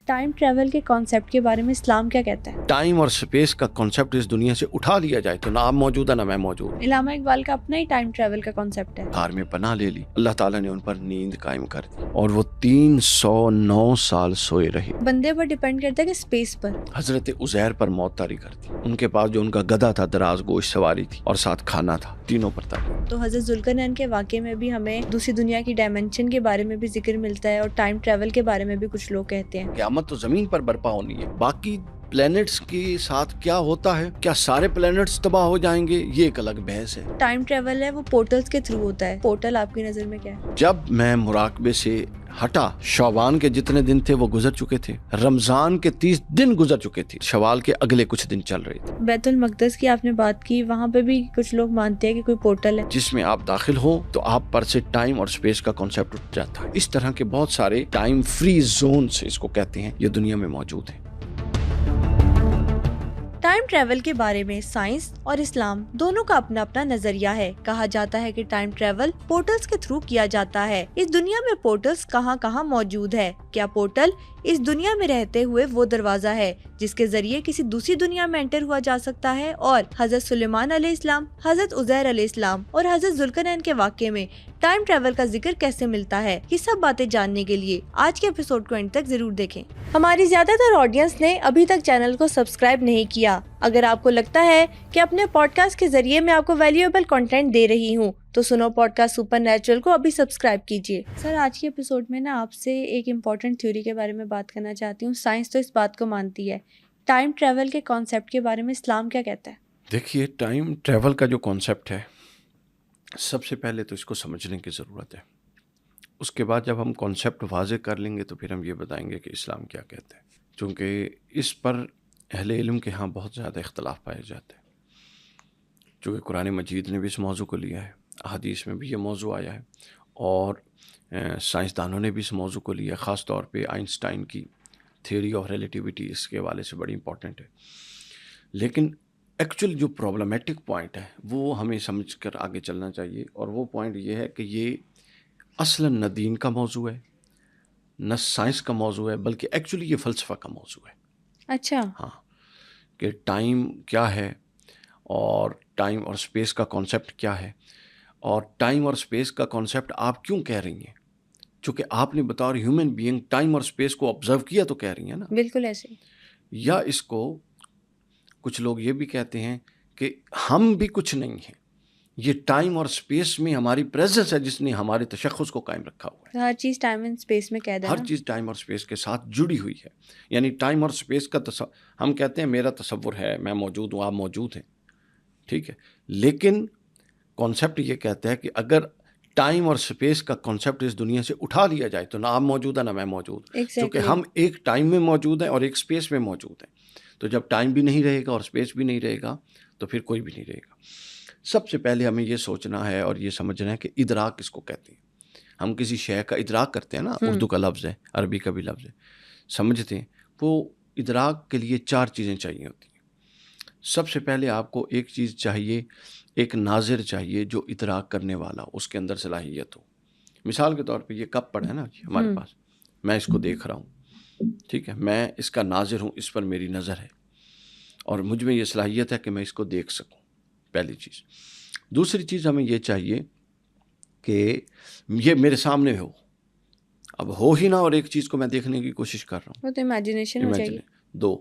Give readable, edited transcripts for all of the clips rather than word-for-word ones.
Time travel کے concept کے بارے میں اسلام کیا کہتا ہے؟ ٹائم اور سپیس کا کانسیپٹ اس دنیا سے اٹھا لیا جائے تو نہ آپ موجود ہے نہ میں موجود. علامہ اقبال کا اپنا ہی ٹائم ٹریول کا کانسیپٹ ہے. غار میں پناہ لے لی, اللہ تعالیٰ نے ان پر نیند قائم کر دی اور وہ 309 سال سوئے رہے. بندے پر ڈیپینڈ کرتا ہے کہ اسپیس پر. حضرت عزیر پر موت طاری کر دی. ان کے پاس جو ان کا گدھا تھا دراز گوش سواری تھی اور ساتھ کھانا تھا, تینوں پر طاری. تو حضرت ذوالقرنین کے واقعے میں بھی ہمیں دوسری دنیا کی ڈائمینشن کے بارے میں بھی ذکر ملتا ہے اور ٹائم ٹریول کے بارے میں بھی کچھ لوگ کہتے ہیں قیامت تو زمین پر برپا ہونی ہے, باقی پلینٹس کے ساتھ کیا ہوتا ہے, کیا سارے پلینٹس تباہ ہو جائیں گے, یہ ایک الگ بحث ہے. ٹائم ٹریول ہے وہ پورٹلز کے تھرو ہوتا ہے. پورٹل آپ کی نظر میں کیا ہے؟ جب میں مراقبے سے ہٹا, شعبان کے جتنے دن تھے وہ گزر چکے تھے, رمضان کے 30 دن گزر چکے تھے, شوال کے اگلے کچھ دن چل رہے تھے. بیت المقدس کی آپ نے بات کی, وہاں پہ بھی کچھ لوگ مانتے ہیں کہ کوئی پورٹل ہے جس میں آپ داخل ہو تو آپ پر سے ٹائم اور سپیس کا کانسیپٹ اٹھ جاتا ہے. اس طرح کے بہت سارے ٹائم فری زونز اس کو کہتے ہیں, یہ دنیا میں موجود ہیں. ٹائم ٹریول کے بارے میں سائنس اور اسلام دونوں کا اپنا اپنا نظریہ ہے. کہا جاتا ہے کہ ٹائم ٹریول پورٹلز کے تھرو کیا جاتا ہے. اس دنیا میں پورٹلز کہاں کہاں موجود ہے؟ کیا پورٹل اس دنیا میں رہتے ہوئے وہ دروازہ ہے جس کے ذریعے کسی دوسری دنیا میں انٹر ہوا جا سکتا ہے؟ اور حضرت سلیمان علیہ السلام, حضرت عزیر علیہ السلام اور حضرت ذوالقرنین کے واقعے میں ٹائم ٹریول کا ذکر کیسے ملتا ہے؟ یہ سب باتیں جاننے کے لیے آج کے ایپیسوڈ کو اینڈ تک ضرور دیکھیں. ہماری زیادہ تر آڈینس نے ابھی تک چینل کو سبسکرائب نہیں کیا. اگر آپ کو لگتا ہے کہ اپنے پوڈ کاسٹ کے ذریعے میں آپ کو ویلیویبل کنٹینٹ دے رہی ہوں تو سنو پوڈ کاسٹ سپر نیچرل کو ابھی سبسکرائب کیجیے. سر, آج کے ایپیسوڈ میں نا آپ سے ایک امپورٹنٹ تھیوری کے بارے میں بات کرنا چاہتی ہوں. سائنس تو اس بات کو مانتی ہے, ٹائم ٹریول کے کانسیپٹ کے بارے میں اسلام کیا کہتا ہے؟ دیکھیے, ٹائم ٹریول کا جو کانسیپٹ ہے, سب سے پہلے تو اس کو سمجھنے کی ضرورت ہے. اس کے بعد جب ہم کانسیپٹ واضح کر لیں گے تو پھر ہم یہ بتائیں گے کہ اسلام کیا کہتا ہے, چونکہ اس پر اہل علم کے ہاں بہت زیادہ اختلاف پائے جاتے ہیں. چونکہ قرآن مجید نے بھی اس موضوع کو لیا ہے, احادیث میں بھی یہ موضوع آیا ہے, اور سائنسدانوں نے بھی اس موضوع کو لیا ہے. خاص طور پہ آئنسٹائن کی تھیوری آف ریلیٹیوٹی اس کے حوالے سے بڑی امپورٹنٹ ہے. لیکن ایکچوئل جو پرابلمیٹک پوائنٹ ہے وہ ہمیں سمجھ کر آگے چلنا چاہیے, اور وہ پوائنٹ یہ ہے کہ یہ اصلاً نہ دین کا موضوع ہے نہ سائنس کا موضوع ہے, بلکہ ایکچولی یہ فلسفہ کا موضوع ہے. اچھا. ہاں, کہ ٹائم کیا ہے اور ٹائم اور سپیس کا کانسیپٹ کیا ہے, اور ٹائم اور سپیس کا کانسیپٹ آپ کیوں کہہ رہی ہیں, چونکہ آپ نے بطور ہیومن بینگ ٹائم اور سپیس کو آبزرو کیا تو کہہ رہی ہیں نا. بالکل ایسے. یا اس کو کچھ لوگ یہ بھی کہتے ہیں کہ ہم بھی کچھ نہیں ہیں, یہ ٹائم اور سپیس میں ہماری پریزنس ہے جس نے ہمارے تشخص کو قائم رکھا ہوا ہے. ہر چیز ٹائم اینڈ سپیس میں قید ہے. ہر چیز ٹائم اور سپیس کے ساتھ جڑی ہوئی ہے. یعنی ٹائم اور سپیس کا ہم کہتے ہیں میرا تصور ہے, میں موجود ہوں, آپ موجود ہیں, ٹھیک ہے, لیکن کانسیپٹ یہ کہتا ہے کہ اگر ٹائم اور سپیس کا کانسیپٹ اس دنیا سے اٹھا لیا جائے تو نہ آپ موجود ہے نہ میں موجود. کیونکہ ہم ایک ٹائم میں موجود ہیں اور ایک سپیس میں موجود ہیں, تو جب ٹائم بھی نہیں رہے گا اور سپیس بھی نہیں رہے گا تو پھر کوئی بھی نہیں رہے گا. سب سے پہلے ہمیں یہ سوچنا ہے اور یہ سمجھنا ہے کہ ادراک کس کو کہتے ہیں. ہم کسی شے کا ادراک کرتے ہیں نا, اردو کا لفظ ہے, عربی کا بھی لفظ ہے, سمجھتے ہیں. وہ ادراک کے لیے 4 چیزیں چاہیے ہوتی ہیں. سب سے پہلے آپ کو ایک چیز چاہیے, ایک ناظر چاہیے جو ادراک کرنے والا, اس کے اندر صلاحیت ہو. مثال کے طور پہ یہ کپ پڑا ہے نا ہمارے پاس, میں اس کو دیکھ رہا ہوں, ٹھیک ہے, میں اس کا ناظر ہوں, اس پر میری نظر ہے اور مجھ میں یہ صلاحیت ہے کہ میں اس کو دیکھ سکوں, پہلی چیز. دوسری چیز ہمیں یہ چاہیے کہ یہ میرے سامنے ہو. اب ہو ہی نہ, اور ایک چیز کو میں دیکھنے کی کوشش کر رہا ہوں, وہ تو امیجنیشن ہو جائے گی. 2.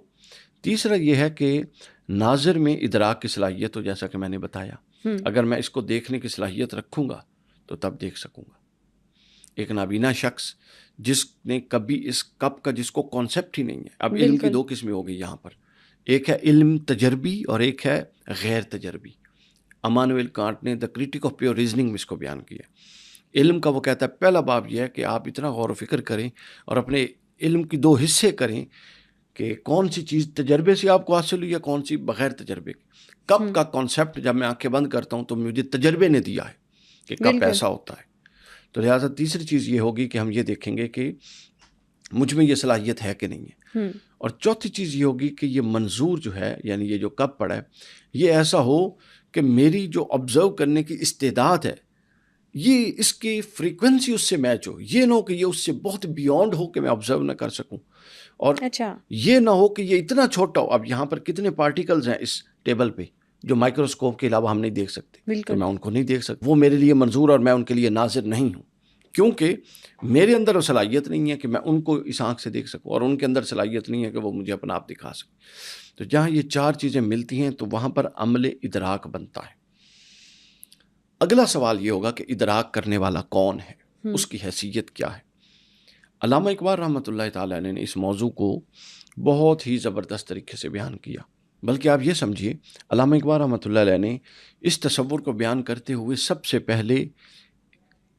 تیسرا یہ ہے کہ ناظر میں ادراک کی صلاحیت ہو, جیسا کہ میں نے بتایا. اگر میں اس کو دیکھنے کی صلاحیت رکھوں گا تو تب دیکھ سکوں گا. ایک نابینا شخص جس نے کبھی اس کپ کا جس کو کانسیپٹ ہی نہیں ہے. اب علم کی 2 قسمیں ہو گئی یہاں پر, ایک ہے علم تجربی اور ایک ہے غیر تجربی. امانویل کانٹ نے دا کرٹک آف پیور ریزننگ میں اس کو بیان کیا. علم کا وہ کہتا ہے پہلا باب یہ ہے کہ آپ اتنا غور و فکر کریں اور اپنے علم کی 2 حصے کریں کہ کون سی چیز تجربے سے آپ کو حاصل ہوئی یا کون سی بغیر تجربے کی. کپ کا کانسیپٹ جب میں آنکھیں بند کرتا ہوں تو مجھے تجربے نے دیا ہے کہ کپ ایسا ہوتا ہے. تو لہٰذا تیسری چیز یہ ہوگی کہ ہم یہ دیکھیں گے کہ مجھ میں یہ صلاحیت ہے کہ نہیں ہے. اور چوتھی چیز یہ ہوگی کہ یہ منظور جو ہے, یعنی یہ جو کپ پڑا ہے, یہ ایسا ہو کہ میری جو آبزرو کرنے کی استعداد ہے یہ اس کی فریکوینسی اس سے میچ ہو. یہ نہ ہو کہ یہ اس سے بہت بیونڈ ہو کہ میں آبزرو نہ کر سکوں, اور یہ نہ ہو کہ یہ اتنا چھوٹا ہو. اب یہاں پر کتنے پارٹیکلز ہیں اس ٹیبل پہ جو مائکروسکوپ کے علاوہ ہم نہیں دیکھ سکتے, تو میں ان کو نہیں دیکھ سکتا, وہ میرے لیے منظور اور میں ان کے لیے ناظر نہیں ہوں, کیونکہ میرے اندر وہ صلاحیت نہیں ہے کہ میں ان کو اس آنکھ سے دیکھ سکوں, اور ان کے اندر صلاحیت نہیں ہے کہ وہ مجھے اپنا آپ دکھا سکیں. تو جہاں یہ چار چیزیں ملتی ہیں تو وہاں پر عمل ادراک بنتا ہے. اگلا سوال یہ ہوگا کہ ادراک کرنے والا کون ہے, اس کی حیثیت کیا ہے. علامہ اقبال رحمۃ اللہ تعالی علیہ نے اس موضوع کو بہت ہی زبردست طریقے سے بیان کیا. بلکہ آپ یہ سمجھیے, علامہ اقبال رحمۃ اللہ علیہ نے اس تصور کو بیان کرتے ہوئے سب سے پہلے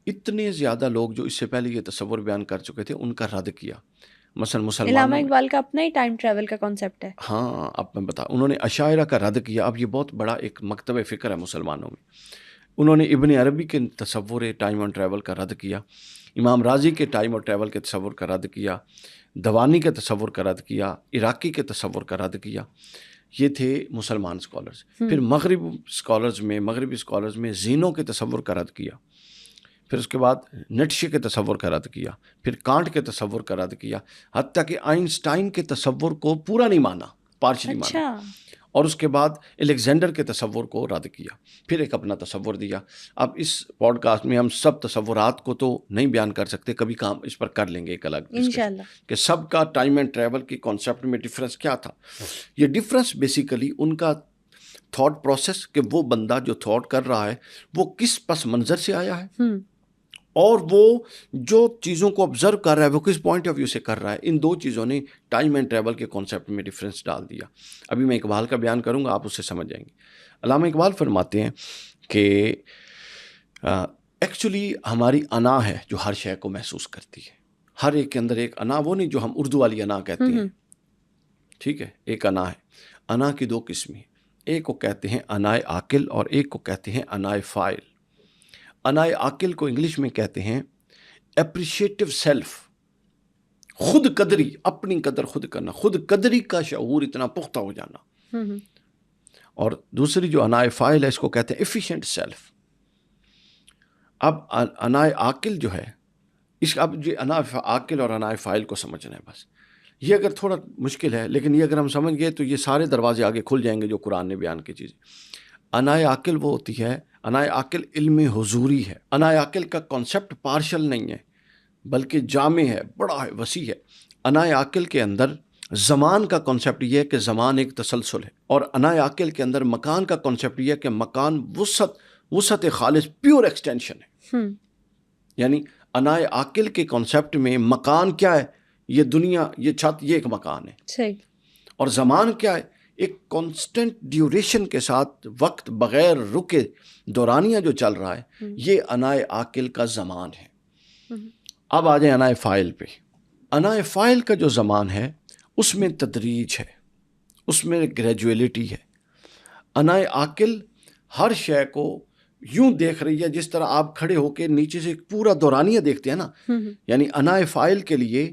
اتنے زیادہ لوگ جو اس سے پہلے یہ تصور بیان کر چکے تھے ان کا رد کیا. مثلا مسلمانوں, علامہ اقبال کا اپنا ہی ٹائم ٹریول کا کانسیپٹ ہے. ہاں, اب میں بتا, انہوں نے اشاعرہ کا رد کیا. اب یہ بہت بڑا ایک مکتب فکر ہے مسلمانوں میں. انہوں نے ابن عربی کے تصور ٹائم اور ٹریول کا رد کیا, امام راضی کے ٹائم اور ٹریول کے تصور کا رد کیا, دوانی کے تصور کا رد کیا, عراقی کے تصور کا رد کیا. یہ تھے مسلمان اسکالرز. پھر مغربی اسکالرز میں زینوں کے تصور کا رد کیا. پھر اس کے بعد نیٹشے کے تصور کا رد کیا. پھر کانٹ کے تصور کا رد کیا, حتیٰ کہ آئنسٹائن کے تصور کو پورا نہیں مانا, پارشلی مانا. اور اس کے بعد الیگزینڈر کے تصور کو رد کیا. پھر ایک اپنا تصور دیا. اب اس پوڈ کاسٹ میں ہم سب تصورات کو تو نہیں بیان کر سکتے, کبھی کام اس پر کر لیں گے ایک الگ انشاءاللہ, کہ سب کا ٹائم اینڈ ٹریول کی کانسیپٹ میں ڈفرینس کیا تھا. یہ ڈفرینس بیسیکلی ان کا تھاٹ پروسیس, کہ وہ بندہ جو تھاٹ کر رہا ہے وہ کس پس منظر سے آیا ہے, اور وہ جو چیزوں کو آبزرو کر رہا ہے وہ کس پوائنٹ آف ویو سے کر رہا ہے. ان دو چیزوں نے ٹائم اینڈ ٹریول کے کانسیپٹ میں ڈفرینس ڈال دیا. ابھی میں اقبال کا بیان کروں گا, آپ اس سے سمجھ جائیں گے. علامہ اقبال فرماتے ہیں کہ ایکچولی ہماری انا ہے جو ہر شے کو محسوس کرتی ہے. ہر ایک کے اندر ایک انا, وہ نہیں جو ہم اردو والی انا کہتے ہیں, ٹھیک ہے, ایک انا ہے. انا کی دو قسمیں, ایک کو کہتے ہیں انائے عاقل اور ایک کو کہتے ہیں انائے فاعل. انائے عاقل کو انگلش میں کہتے ہیں اپریشیٹو سیلف, خود قدری, اپنی قدر خود کرنا, خود قدری کا شعور اتنا پختہ ہو جانا. اور دوسری جو انائے فاعل ہے اس کو کہتے ہیں ایفیشینٹ سیلف. اب انائے عاقل جو ہے, اس اب جو انائے عاقل اور انائے فاعل کو سمجھنا ہے بس. یہ اگر تھوڑا مشکل ہے, لیکن یہ اگر ہم سمجھ گئے تو یہ سارے دروازے آگے کھل جائیں گے جو قرآن نے بیان کی چیزیں. انائے عاقل وہ ہوتی ہے, انائے عاقل علم حضوری ہے. انائے عاقل کا کانسیپٹ پارشل نہیں ہے بلکہ جامع ہے, بڑا ہے, وسیع ہے. انائے عاقل کے اندر زمان کا کانسیپٹ یہ ہے کہ زمان ایک تسلسل ہے, اور انائے عاقل کے اندر مکان کا کانسیپٹ یہ ہے کہ مکان وسعت خالص پیور ایکسٹینشن ہے. یعنی انائے عاقل کے کانسیپٹ میں مکان کیا ہے, یہ دنیا, یہ چھت, یہ ایک مکان ہے. صحیح. اور زمان کیا ہے, ایک کانسٹنٹ ڈیوریشن کے ساتھ وقت بغیر رکے دورانیہ جو چل رہا ہے, یہ انائے عاقل کا زمان ہے. اب آ جائیں انائے فاعل پہ. انائے فاعل کا جو زمان ہے اس میں تدریج ہے, اس میں گریجویلٹی ہے. انائے عاقل ہر شے کو یوں دیکھ رہی ہے جس طرح آپ کھڑے ہو کے نیچے سے پورا دورانیہ دیکھتے ہیں نا. یعنی انائے فاعل کے لیے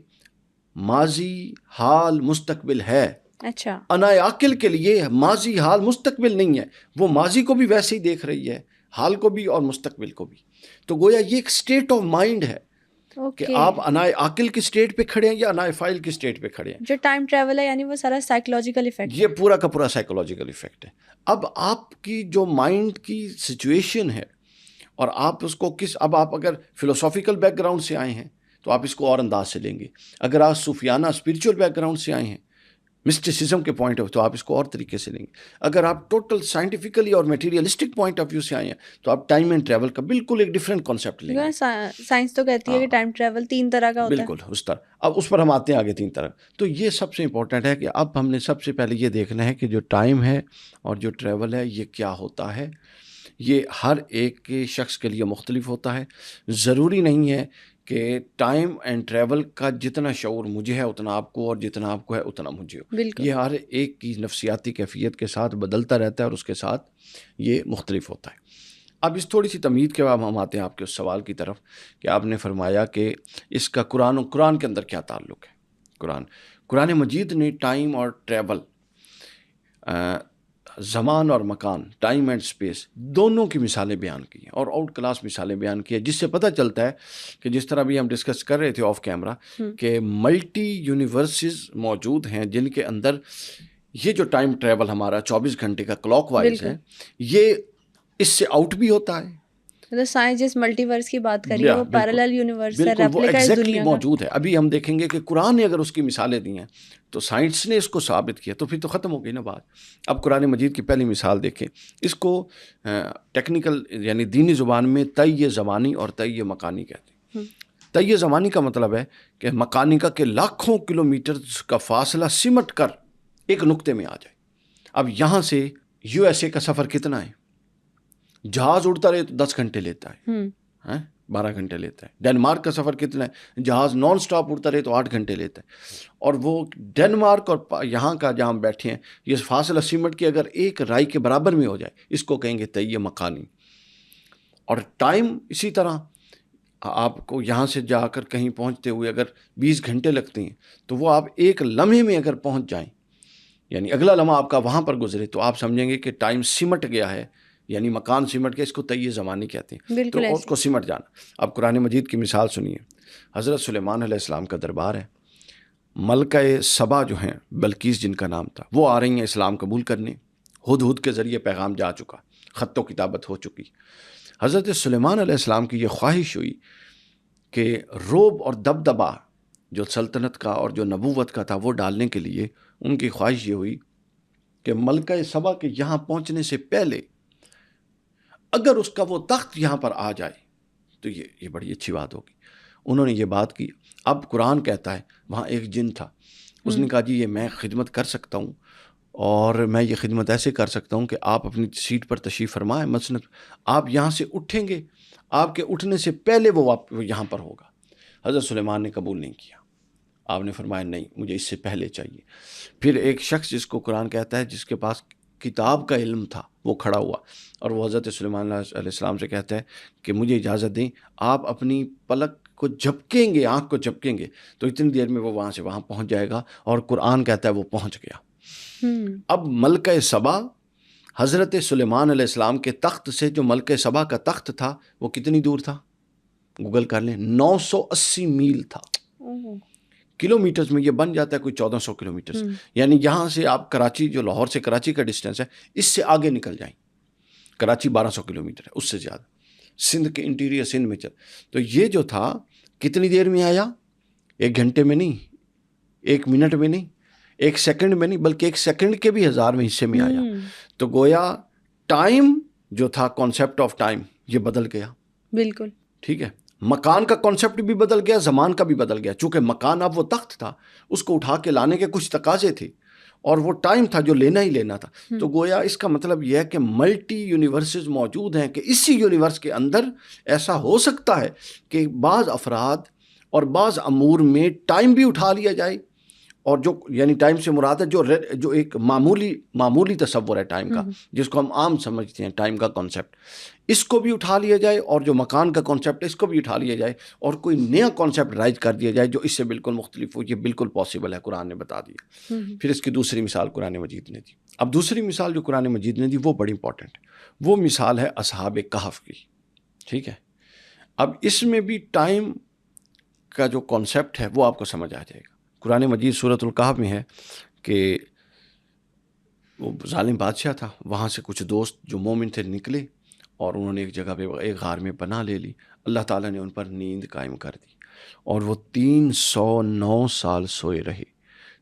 ماضی, حال, مستقبل ہے. اچھا. انائے عاقل کے لیے ماضی, حال, مستقبل نہیں ہے. وہ ماضی کو بھی ویسے ہی دیکھ رہی ہے, حال کو بھی اور مستقبل کو بھی. تو گویا یہ ایک سٹیٹ آف مائنڈ ہے کہ آپ انائے عاقل کی سٹیٹ پہ کھڑے ہیں یا انائے فاعل کی سٹیٹ پہ کھڑے ہیں. جو ٹائم ٹریول ہے یعنی وہ سارا سائیکولوجیکل ایفیکٹ, یہ پورا کا پورا سائیکولوجیکل ایفیکٹ ہے. اب آپ کی جو مائنڈ کی سچویشن ہے اور آپ اس کو اب آپ اگر فلسافیکل بیک گراؤنڈ سے آئے ہیں تو آپ اس کو اور انداز سے لیں گے. اگر آپ صوفیانہ اسپریچول بیک گراؤنڈ سے آئے ہیں, مسٹیسزم کے پوائنٹ آف, تو آپ اس کو اور طریقے سے لیں گے. اگر آپ ٹوٹل سائنٹیفکلی اور میٹیریلسٹک پوائنٹ آف ویو سے آئے ہیں تو آپ ٹائم اینڈ ٹریول کا بالکل ایک ڈفرینٹ کانسیپٹ لیں گے. سائنس تو کہتی ہے کہ ٹائم ٹریول 3 طرح کا ہوتا ہے. بالکل اس طرح. اب اس پر ہم آتے ہیں آگے 3 طرح. تو یہ سب سے امپورٹنٹ ہے کہ اب ہم نے سب سے پہلے یہ دیکھنا ہے کہ جو ٹائم ہے اور جو ٹریول ہے یہ کیا ہوتا ہے. یہ ہر ایک کے شخص کے لیے مختلف ہوتا ہے. ضروری نہیں ہے کہ ٹائم اینڈ ٹریول کا جتنا شعور مجھے ہے اتنا آپ کو, اور جتنا آپ کو ہے اتنا مجھے ہو. یہ ہر ایک کی نفسیاتی کیفیت کے ساتھ بدلتا رہتا ہے اور اس کے ساتھ یہ مختلف ہوتا ہے. اب اس تھوڑی سی تمہید کے بعد ہم آتے ہیں آپ کے اس سوال کی طرف کہ آپ نے فرمایا کہ اس کا قرآن کے اندر کیا تعلق ہے. قرآن مجید نے ٹائم اور ٹریول زمان اور مکان، ٹائم اینڈ اسپیس، دونوں کی مثالیں بیان کی ہیں اور آؤٹ کلاس مثالیں بیان کی ہیں، جس سے پتہ چلتا ہے کہ جس طرح بھی ہم ڈسکس کر رہے تھے آف کیمرہ کہ ملٹی یونیورسز موجود ہیں جن کے اندر یہ جو ٹائم ٹریول ہمارا 24 گھنٹے کا کلاک وائز ہے، یہ اس سے آؤٹ بھی ہوتا ہے. سائنس جس ملٹی ورس کی بات کری ہے وہ پیرالل یونیورس ہے، بالکل وہ ریپلیکا اس ایگزیکٹلی دنیا کا موجود ہے. ابھی ہم دیکھیں گے کہ قرآن نے اگر اس کی مثالیں دی ہیں تو سائنس نے اس کو ثابت کیا تو پھر تو ختم ہو گئی نا بات. اب قرآن مجید کی پہلی مثال دیکھیں، اس کو ٹیکنیکل یعنی دینی زبان میں طی زمانی اور طی مکانی کہتے ہیں. طی زمانی کا مطلب ہے کہ مکانی کا کہ لاکھوں کلومیٹر کا فاصلہ سمٹ کر ایک نقطے میں آ جائے. اب یہاں سے یو ایس اے کا سفر کتنا ہے؟ جہاز اڑتا رہے تو 10 گھنٹے لیتا ہے، 12 گھنٹے لیتا ہے. ڈنمارک کا سفر کتنا ہے؟ جہاز نان سٹاپ اڑتا رہے تو 8 گھنٹے لیتا ہے. اور وہ ڈنمارک اور یہاں کا جہاں ہم بیٹھے ہیں یہ فاصلہ سمٹ کے اگر ایک رائی کے برابر میں ہو جائے اس کو کہیں گے طی مکانی. اور ٹائم اسی طرح آپ کو یہاں سے جا کر کہیں پہنچتے ہوئے اگر 20 گھنٹے لگتے ہیں تو وہ آپ ایک لمحے میں اگر پہنچ جائیں، یعنی اگلا لمحہ آپ کا وہاں پر گزرے، تو آپ سمجھیں گے کہ ٹائم سمٹ گیا ہے، یعنی مکان سمٹ گیا. اس کو طی زمانی کہتے ہیں، تو اس کو سمٹ جانا. اب قرآن مجید کی مثال سنیے. حضرت سلیمان علیہ السلام کا دربار ہے. ملکہ سبا جو ہیں، بلقیس جن کا نام تھا، وہ آ رہی ہیں اسلام قبول کرنے. ہدہد کے ذریعے پیغام جا چکا، خط و کتابت ہو چکی. حضرت سلیمان علیہ السلام کی یہ خواہش ہوئی کہ رعب اور دبدبا جو سلطنت کا اور جو نبوت کا تھا وہ ڈالنے کے لیے ان کی خواہش یہ ہوئی کہ ملکہ سبا کے یہاں پہنچنے سے پہلے اگر اس کا وہ تخت یہاں پر آ جائے تو یہ بڑی اچھی بات ہوگی. انہوں نے یہ بات کی. اب قرآن کہتا ہے وہاں ایک جن تھا، اس نے کہا جی یہ میں خدمت کر سکتا ہوں، اور میں یہ خدمت ایسے کر سکتا ہوں کہ آپ اپنی سیٹ پر تشریف فرمائیں، مثلا آپ یہاں سے اٹھیں گے، آپ کے اٹھنے سے پہلے وہ یہاں پر ہوگا. حضرت سلیمان نے قبول نہیں کیا. آپ نے فرمایا نہیں، مجھے اس سے پہلے چاہیے. پھر ایک شخص جس کو قرآن کہتا ہے جس کے پاس کتاب کا علم تھا وہ کھڑا ہوا اور وہ حضرت سلیمان علیہ السلام سے کہتا ہے کہ مجھے اجازت دیں، آپ اپنی پلک کو جھپکیں گے، آنکھ کو جھپکیں گے تو اتنی دیر میں وہ وہاں سے وہاں پہنچ جائے گا. اور قرآن کہتا ہے وہ پہنچ گیا. اب ملکہ سبا حضرت سلیمان علیہ السلام کے تخت سے، جو ملکہ سبا کا تخت تھا وہ کتنی دور تھا؟ گوگل کر لیں، 980 میل تھا. کلومیٹرز میں یہ بن جاتا ہے کوئی 1400 کلومیٹرز. یعنی یہاں سے آپ کراچی، جو لاہور سے کراچی کا ڈسٹینس ہے، اس سے آگے نکل جائیں. کراچی 1200 کلومیٹر ہے، اس سے زیادہ. سندھ کے انٹیریئر سندھ میں چل. تو یہ جو تھا کتنی دیر میں آیا؟ 1 گھنٹے میں نہیں، 1 منٹ میں نہیں، 1 سیکنڈ میں نہیں، بلکہ 1 سیکنڈ کے بھی 1000ویں حصے میں آیا. تو گویا ٹائم جو تھا، کانسیپٹ آف ٹائم، یہ بدل گیا. بالکل ٹھیک ہے. مکان کا کانسیپٹ بھی بدل گیا، زمان کا بھی بدل گیا. چونکہ مکان اب وہ تخت تھا، اس کو اٹھا کے لانے کے کچھ تقاضے تھے، اور وہ ٹائم تھا جو لینا ہی لینا تھا. تو گویا اس کا مطلب یہ ہے کہ ملٹی یونیورسز موجود ہیں، کہ اسی یونیورس کے اندر ایسا ہو سکتا ہے کہ بعض افراد اور بعض امور میں ٹائم بھی اٹھا لیا جائے. اور جو یعنی ٹائم سے مراد ہے جو ایک معمولی تصور ہے ٹائم کا، جس کو ہم عام سمجھتے ہیں ٹائم کا کانسیپٹ، اس کو بھی اٹھا لیا جائے، اور جو مکان کا کانسیپٹ ہے اس کو بھی اٹھا لیا جائے، اور کوئی نیا کانسیپٹ رائج کر دیا جائے جو اس سے بالکل مختلف ہو. یہ بالکل پاسبل ہے، قرآن نے بتا دیا. پھر اس کی دوسری مثال قرآن مجید نے دی. اب دوسری مثال جو قرآن مجید نے دی وہ بڑی امپورٹنٹ ہے. وہ مثال ہے اصحاب کہف کی. ٹھیک ہے. اب اس میں بھی ٹائم کا جو کانسیپٹ ہے وہ آپ کو سمجھ آ جائے گا. قرآن مجید سورۃ الکہف میں ہے کہ وہ ظالم بادشاہ تھا، وہاں سے کچھ دوست جو مومن تھے نکلے اور انہوں نے ایک جگہ پہ ایک غار میں پناہ لے لی. اللہ تعالیٰ نے ان پر نیند قائم کر دی اور وہ 309 سال سوئے رہے.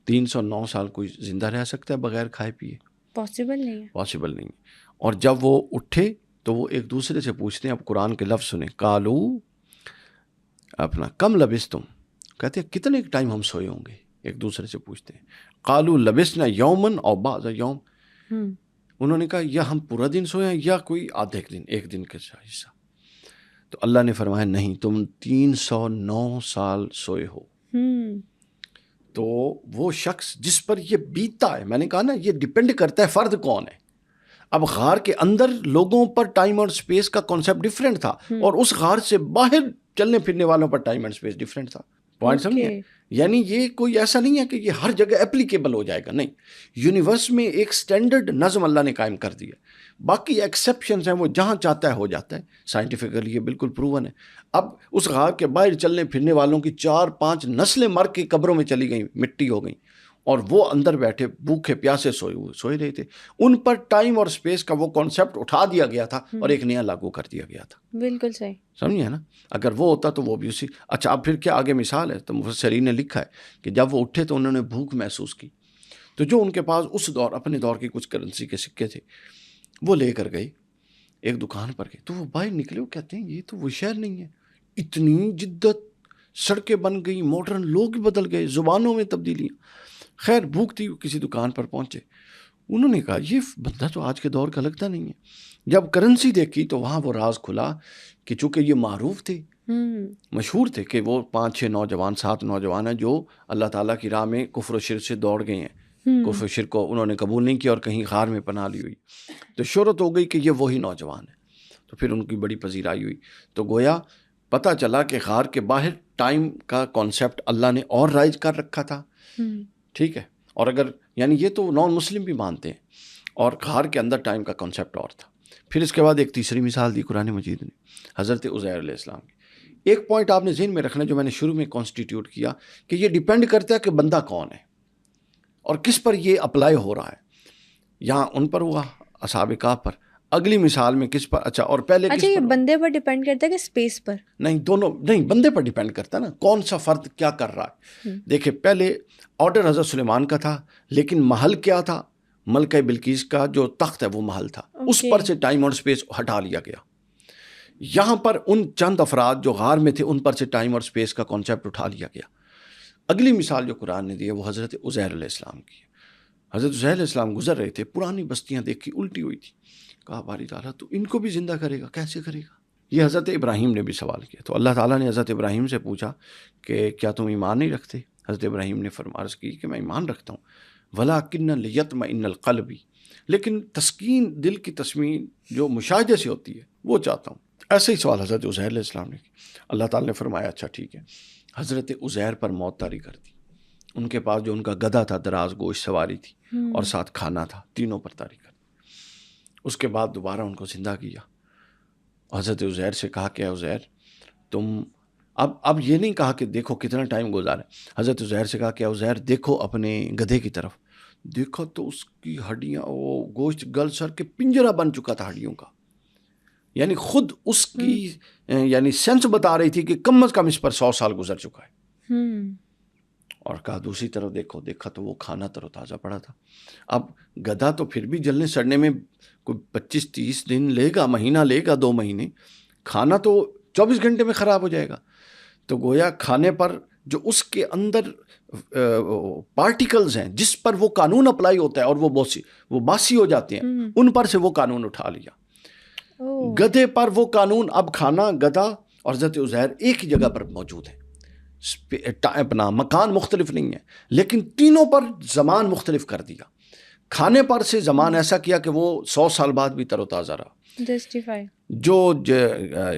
309 سال کوئی زندہ رہ سکتا ہے بغیر کھائے پیے؟ پاسبل نہیں ہے. پاسبل نہیں. اور جب وہ اٹھے تو وہ ایک دوسرے سے پوچھتے ہیں. اب قرآن کے لفظ سنیں. قالو اپنا کم لبستم، کہتے ہیں کتنے ٹائم ہم سوئے ہوں گے، ایک دوسرے سے پوچھتے ہیں. قالو لبسنا یومن او بعض یوم، انہوں نے کہا یا ہم پورا دن سوئے ہیں یا کوئی آدھے دن، ایک دن کا حصہ. تو اللہ نے فرمایا نہیں، تم 309 سال سوئے ہو. تو وہ شخص جس پر یہ بیتتا ہے، میں نے کہا نا یہ ڈیپینڈ کرتا ہے فرد کون ہے. اب غار کے اندر لوگوں پر ٹائم اور اسپیس کا کانسیپٹ ڈفرینٹ تھا، اور اس غار سے باہر چلنے پھرنے والوں پر ٹائم اینڈ اسپیس ڈفرینٹ تھا. پوائنٹ سمجھے؟ یعنی یہ کوئی ایسا نہیں ہے کہ یہ ہر جگہ اپلیکیبل ہو جائے گا، نہیں، یونیورس میں ایک سٹینڈرڈ نظم اللہ نے قائم کر دیا، باقی ایکسیپشنز ہیں وہ جہاں چاہتا ہے ہو جاتا ہے، سائنٹیفکلی یہ بالکل پروون ہے۔ اب اس غار کے باہر چلنے پھرنے والوں کی 4-5 نسلیں مر کے قبروں میں چلی گئیں، مٹی ہو گئیں، اور وہ اندر بیٹھے بھوکے پیاسے سوئے رہے تھے، ان پر ٹائم اور اسپیس کا وہ کانسیپٹ اٹھا دیا گیا تھا اور ایک نیا لاگو کر دیا گیا تھا۔ بالکل صحیح، سمجھے نا؟ اگر وہ ہوتا تو وہ بھی اسی۔ اچھا اب پھر کیا آگے مثال ہے، تو مفسرین نے لکھا ہے کہ جب وہ اٹھے تو انہوں نے بھوک محسوس کی، تو جو ان کے پاس اس دور اپنے دور کی کچھ کرنسی کے سکے تھے وہ لے کر گئے، ایک دکان پر گئے، تو وہ باہر نکلے، وہ کہتے ہیں یہ تو وہ شہر نہیں ہے، اتنی جدت، سڑکیں بن گئی، ماڈرن لوگ بدل گئے، زبانوں میں تبدیلیاں۔ خیر بھوک تھی، کسی دکان پر پہنچے، انہوں نے کہا یہ بندہ تو آج کے دور کا لگتا نہیں ہے۔ جب کرنسی دیکھی تو وہاں وہ راز کھلا کہ چونکہ یہ معروف تھے، مشہور تھے کہ وہ 5-6 نوجوان 7 نوجوان ہیں جو اللہ تعالیٰ کی راہ میں کفر و شرک سے دوڑ گئے ہیں، کفر و شرک کو انہوں نے قبول نہیں کیا اور کہیں غار میں پناہ لی ہوئی، تو شہرت ہو گئی کہ یہ وہی نوجوان ہیں، تو پھر ان کی بڑی پذیرائی ہوئی۔ تو گویا پتہ چلا کہ غار کے باہر ٹائم کا کانسیپٹ اللہ نے اور رائج کر رکھا تھا، ٹھیک ہے، اور اگر یعنی یہ تو نان مسلم بھی مانتے ہیں، اور غار کے اندر ٹائم کا کانسیپٹ اور تھا۔ پھر اس کے بعد ایک تیسری مثال دی قرآن مجید نے، حضرت عزیر علیہ السلام کی۔ ایک پوائنٹ آپ نے ذہن میں رکھنا جو میں نے شروع میں کانسٹیٹیوٹ کیا کہ یہ ڈیپینڈ کرتا ہے کہ بندہ کون ہے اور کس پر یہ اپلائی ہو رہا ہے۔ یہاں ان پر ہوا اصحاب کہف پر، اگلی مثال میں کس پر؟ اچھا اور پہلے اچھا یہ بندے پر ڈیپینڈ کرتا ہے کہ اسپیس پر؟ نہیں، دونوں نہیں، بندے پر ڈیپینڈ کرتا ہے نا، کون سا فرد کیا کر رہا ہے۔ دیکھیں پہلے آرڈر حضرت سلیمان کا تھا، لیکن محل کیا تھا؟ ملکہ بلقیس کا جو تخت ہے وہ محل تھا، اس پر سے ٹائم اور اسپیس ہٹا لیا گیا۔ یہاں پر ان چند افراد جو غار میں تھے ان پر سے ٹائم اور اسپیس کا کانسیپٹ اٹھا لیا گیا۔ اگلی مثال جو قرآن نے دی ہے وہ حضرت عزیر علیہ السلام کی ہے۔ حضرت عزیر علیہ السلام گزر رہے تھے، پرانی بستیاں دیکھی الٹی ہوئی تھی، کہا باری تعالیٰ تو ان کو بھی زندہ کرے گا، کیسے کرے گا؟ یہ حضرت ابراہیم نے بھی سوال کیا، تو اللہ تعالیٰ نے حضرت ابراہیم سے پوچھا کہ کیا تم ایمان نہیں رکھتے؟ حضرت ابراہیم نے عرض کی کہ میں ایمان رکھتا ہوں، وَلَٰكِنَّ لِيَطْمَئِنَّ الْقَلْبِ، لیکن تسکین دل کی تسمین جو مشاہدے سے ہوتی ہے وہ چاہتا ہوں۔ ایسے ہی سوال حضرت عزیر علیہ السلام نے کیا۔ اللہ تعالیٰ نے فرمایا اچھا ٹھیک ہے، حضرت عزیر پر موت طاری کر دی، ان کے پاس جو ان کا گدھا تھا دراز گوش سواری تھی اور ساتھ کھانا تھا، تینوں پر طاری کر دی۔ اس کے بعد دوبارہ ان کو زندہ کیا، حضرت عزیر سے کہا کہ عزیر تم اب یہ نہیں کہا کہ دیکھو کتنا ٹائم گزارا، حضرت عزیر سے کہا کہ عزیر دیکھو اپنے گدھے کی طرف، دیکھو تو اس کی ہڈیاں، وہ گوشت گل سر کے پنجرہ بن چکا تھا ہڈیوں کا، یعنی خود اس کی یعنی سینس بتا رہی تھی کہ کم از کم اس پر 100 سال گزر چکا ہے۔ اور کہا دوسری طرف دیکھا تو وہ کھانا تر و تازہ پڑا تھا۔ اب گدھا تو پھر بھی جلنے سڑنے میں کوئی 25-30 دن لے گا، مہینہ لے گا، 2 مہینے، کھانا تو 24 گھنٹے میں خراب ہو جائے گا۔ تو گویا کھانے پر جو اس کے اندر پارٹیکلز ہیں جس پر وہ قانون اپلائی ہوتا ہے اور وہ باسی ہو جاتے ہیں، ان پر سے وہ قانون اٹھا لیا۔ گدھے پر وہ قانون، اب کھانا، گدھا اور حضرت عزیر ایک ہی جگہ پر موجود ہے، اپنا مکان مختلف نہیں ہے، لیکن تینوں پر زمان مختلف کر دیا۔ کھانے پر سے زمان ایسا کیا کہ وہ 100 سال بعد بھی تر و تازہ رہا۔ جسٹیفائی۔ جو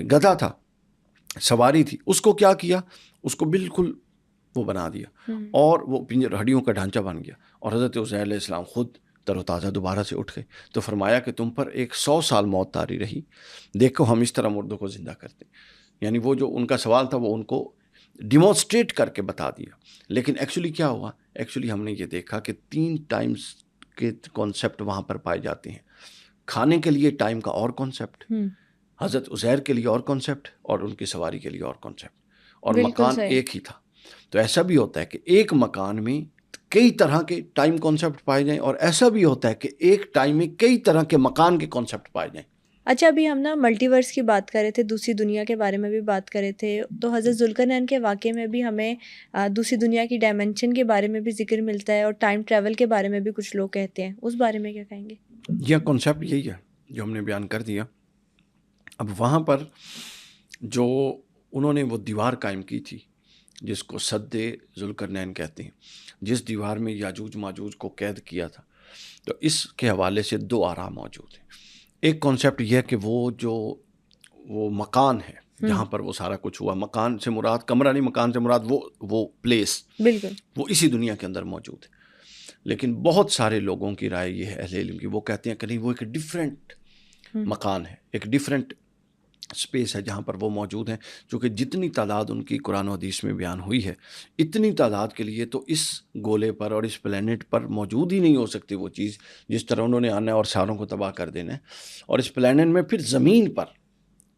گدھا تھا، سواری تھی، اس کو کیا کیا؟ اس کو بالکل وہ بنا دیا اور وہ ہڈیوں کا ڈھانچہ بن گیا، اور حضرت عزیر علیہ السلام خود تر و تازہ دوبارہ سے اٹھ گئے۔ تو فرمایا کہ تم پر 100 سال موت طاری رہی، دیکھو ہم اس طرح مردوں کو زندہ کرتے ہیں۔ یعنی وہ جو ان کا سوال تھا وہ ان کو ڈیمونسٹریٹ کر کے بتا دیا۔ لیکن ایکچولی کیا ہوا؟ ایکچولی ہم نے یہ دیکھا کہ 3 ٹائمز کے کانسیپٹ وہاں پر پائے جاتے ہیں۔ کھانے کے لیے ٹائم کا اور کانسیپٹ، حضرت عزیر کے لیے اور کانسیپٹ، اور ان کی سواری کے لیے اور کانسیپٹ، اور مکان ایک ہی تھا۔ تو ایسا بھی ہوتا ہے کہ ایک مکان میں کئی طرح کے ٹائم کانسیپٹ پائے جائیں، اور ایسا بھی ہوتا ہے کہ ایک ٹائم میں کئی طرح کے مکان کے کانسیپٹ پائے جائیں۔ اچھا ابھی ہم نا ملٹی ورس کی بات کر رہے تھے، دوسری دنیا کے بارے میں بھی بات کر رہے تھے، تو حضرت ذوالقرنین کے واقعے میں بھی ہمیں دوسری دنیا کی ڈائمینشن کے بارے میں بھی ذکر ملتا ہے، اور ٹائم ٹریول کے بارے میں بھی کچھ لوگ کہتے ہیں، اس بارے میں کیا کہیں گے؟ یہ کانسیپٹ یہی ہے جو ہم نے بیان کر دیا۔ اب وہاں پر جو انہوں نے وہ دیوار قائم کی تھی جس کو سد ذوالقرنین کہتے ہیں، جس دیوار میں یاجوج ماجوج کو قید کیا تھا، تو اس کے حوالے سے 2 آراء موجود ہیں۔ ایک کانسیپٹ یہ ہے کہ وہ جو مکان ہے جہاں پر وہ سارا کچھ ہوا. مکان سے مراد کمرہ نہیں، مکان سے مراد وہ پلیس، بالکل وہ اسی دنیا کے اندر موجود ہے. لیکن بہت سارے لوگوں کی رائے یہ ہے اہل علم کی، وہ کہتے ہیں کہ نہیں، وہ ایک ڈیفرنٹ مکان ہے، ایک ڈیفرنٹ اسپیس ہے جہاں پر وہ موجود ہیں. چونکہ جتنی تعداد ان کی قرآن و حدیث میں بیان ہوئی ہے، اتنی تعداد کے لیے تو اس گولے پر اور اس پلینٹ پر موجود ہی نہیں ہو سکتی وہ چیز جس طرح انہوں نے آنا ہے اور ساروں کو تباہ کر دینا ہے. اور اس پلینٹ میں پھر زمین پر،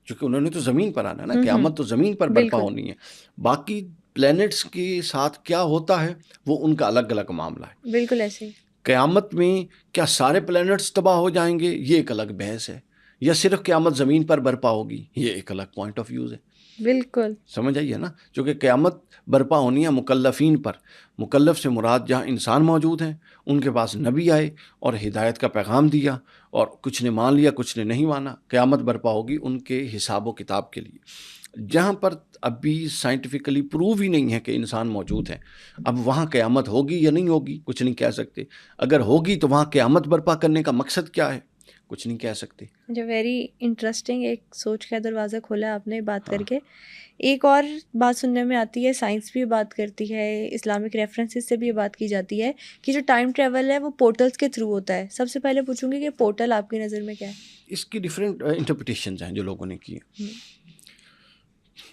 چونکہ انہوں نے تو زمین پر آنا ہے نا، قیامت تو زمین پر برپا ہونی ہے. باقی پلینٹس کے ساتھ کیا ہوتا ہے وہ ان کا الگ الگ معاملہ ہے. بالکل ایسے قیامت میں کیا سارے پلینٹس تباہ ہو جائیں گے، یہ ایک الگ بحث ہے، یا صرف قیامت زمین پر برپا ہوگی، یہ ایک الگ پوائنٹ آف ویوز ہے. بالکل سمجھ آئیے نا. چونکہ قیامت برپا ہونی ہے مکلفین پر. مکلف سے مراد جہاں انسان موجود ہیں، ان کے پاس نبی آئے اور ہدایت کا پیغام دیا، اور کچھ نے مان لیا، کچھ نے نہیں مانا. قیامت برپا ہوگی ان کے حساب و کتاب کے لیے. جہاں پر ابھی سائنٹیفکلی پروو ہی نہیں ہے کہ انسان موجود ہے، اب وہاں قیامت ہوگی یا نہیں ہوگی کچھ نہیں کہہ سکتے. اگر ہوگی تو وہاں قیامت برپا کرنے کا مقصد کیا ہے، کچھ نہیں کہہ سکتے. جو ویری انٹرسٹنگ ایک سوچ کا دروازہ کھولا آپ نے بات کر کے. ایک اور بات سننے میں آتی ہے، سائنس بھی بات کرتی ہے، اسلامک ریفرنسز سے بھی یہ بات کی جاتی ہے کہ جو ٹائم ٹریول ہے وہ پورٹلز کے تھرو ہوتا ہے. سب سے پہلے پوچھوں گی کہ پورٹل آپ کی نظر میں کیا ہے؟ اس کی ڈفرینٹ انٹرپریٹیشنز ہیں جو لوگوں نے کی.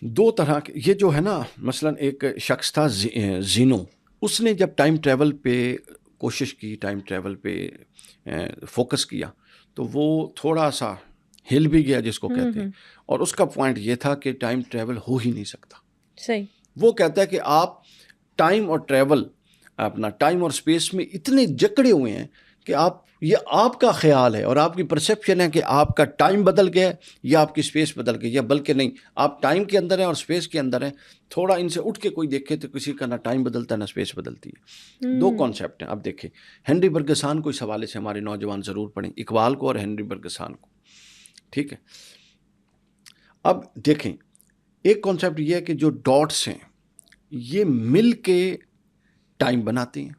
دو طرح کے، یہ جو ہے نا، مثلا ایک شخص تھا زینو، اس نے جب ٹائم ٹریول پہ کوشش کی، ٹائم ٹریول پہ فوکس کیا، تو وہ تھوڑا سا ہل بھی گیا جس کو کہتے ہیں. اور اس کا پوائنٹ یہ تھا کہ ٹائم ٹریول ہو ہی نہیں سکتا. صحیح. وہ کہتا ہے کہ آپ ٹائم اور ٹریول، اپنا ٹائم اور اسپیس میں اتنے جکڑے ہوئے ہیں کہ آپ کا خیال ہے اور آپ کی پرسیپشن ہے کہ آپ کا ٹائم بدل گیا ہے یا آپ کی اسپیس بدل گئی ہے، بلکہ نہیں، آپ ٹائم کے اندر ہیں اور اسپیس کے اندر ہیں. تھوڑا ان سے اٹھ کے کوئی دیکھے تو کسی کا نہ ٹائم بدلتا ہے نہ اسپیس بدلتی ہے. دو کانسیپٹ ہیں. اب دیکھیں، ہنری برگسان کو اس حوالے سے ہمارے نوجوان ضرور پڑھیں، اقبال کو اور ہنری برگسان کو. ٹھیک ہے. اب دیکھیں، ایک کانسیپٹ یہ ہے کہ جو ڈاٹس ہیں یہ مل کے ٹائم بناتے ہیں.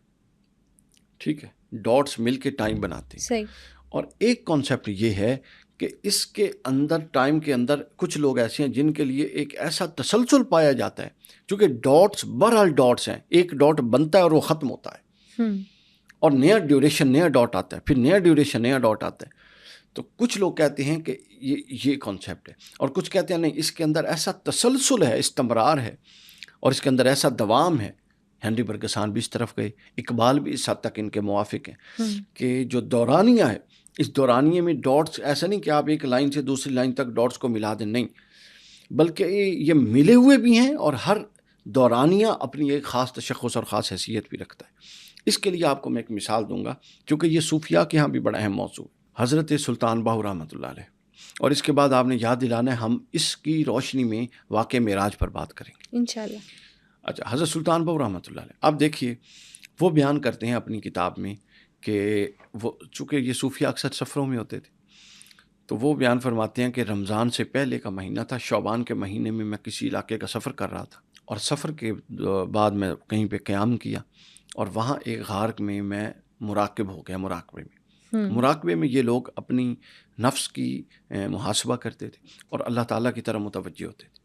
ٹھیک ہے، ڈاٹس مل کے ٹائم بناتے ہیں. صحیح. اور ایک کانسیپٹ یہ ہے کہ اس کے اندر، ٹائم کے اندر، کچھ لوگ ایسے ہیں جن کے لیے ایک ایسا تسلسل پایا جاتا ہے، چونکہ ڈاٹس بہرحال ڈاٹس ہیں، ایک ڈاٹ بنتا ہے اور وہ ختم ہوتا ہے، اور نیا ڈیوریشن، نیا ڈاٹ آتا ہے، پھر نیا ڈیوریشن، نیا ڈاٹ آتا ہے. تو کچھ لوگ کہتے ہیں کہ یہ کانسیپٹ ہے، اور کچھ کہتے ہیں نہیں، اس کے اندر ایسا تسلسل ہے، استمرار ہے، اور اس کے اندر ایسا دوام ہے. ہنری برگسان بھی اس طرف گئے، اقبال بھی اس حد تک ان کے موافق ہیں کہ جو دورانیہ ہے، اس دورانیے میں ڈاٹس ایسا نہیں کہ آپ ایک لائن سے دوسری لائن تک ڈاٹس کو ملا دیں، نہیں، بلکہ یہ ملے ہوئے بھی ہیں، اور ہر دورانیہ اپنی ایک خاص تشخص اور خاص حیثیت بھی رکھتا ہے. اس کے لیے آپ کو میں ایک مثال دوں گا، کیونکہ یہ صوفیاء کے ہاں بھی بڑا اہم موضوع ہے. حضرت سلطان باہو رحمۃ اللہ علیہ، اور اس کے بعد آپ نے یاد دلانا ہے، ہم اس کی روشنی میں واقع معراج پر بات کریں گے انشاءاللہ. اچھا، حضرت سلطان باہو رحمۃ اللہ علیہ، اب دیکھیے، وہ بیان کرتے ہیں اپنی کتاب میں کہ وہ، چونکہ یہ صوفیاء اکثر سفروں میں ہوتے تھے، تو وہ بیان فرماتے ہیں کہ رمضان سے پہلے کا مہینہ تھا، شعبان کے مہینے میں میں کسی علاقے کا سفر کر رہا تھا، اور سفر کے بعد میں کہیں پہ قیام کیا، اور وہاں ایک غار میں مراقب ہو گیا. مراقبے میں یہ لوگ اپنی نفس کی محاسبہ کرتے تھے اور اللہ تعالیٰ کی طرف متوجہ ہوتے تھے.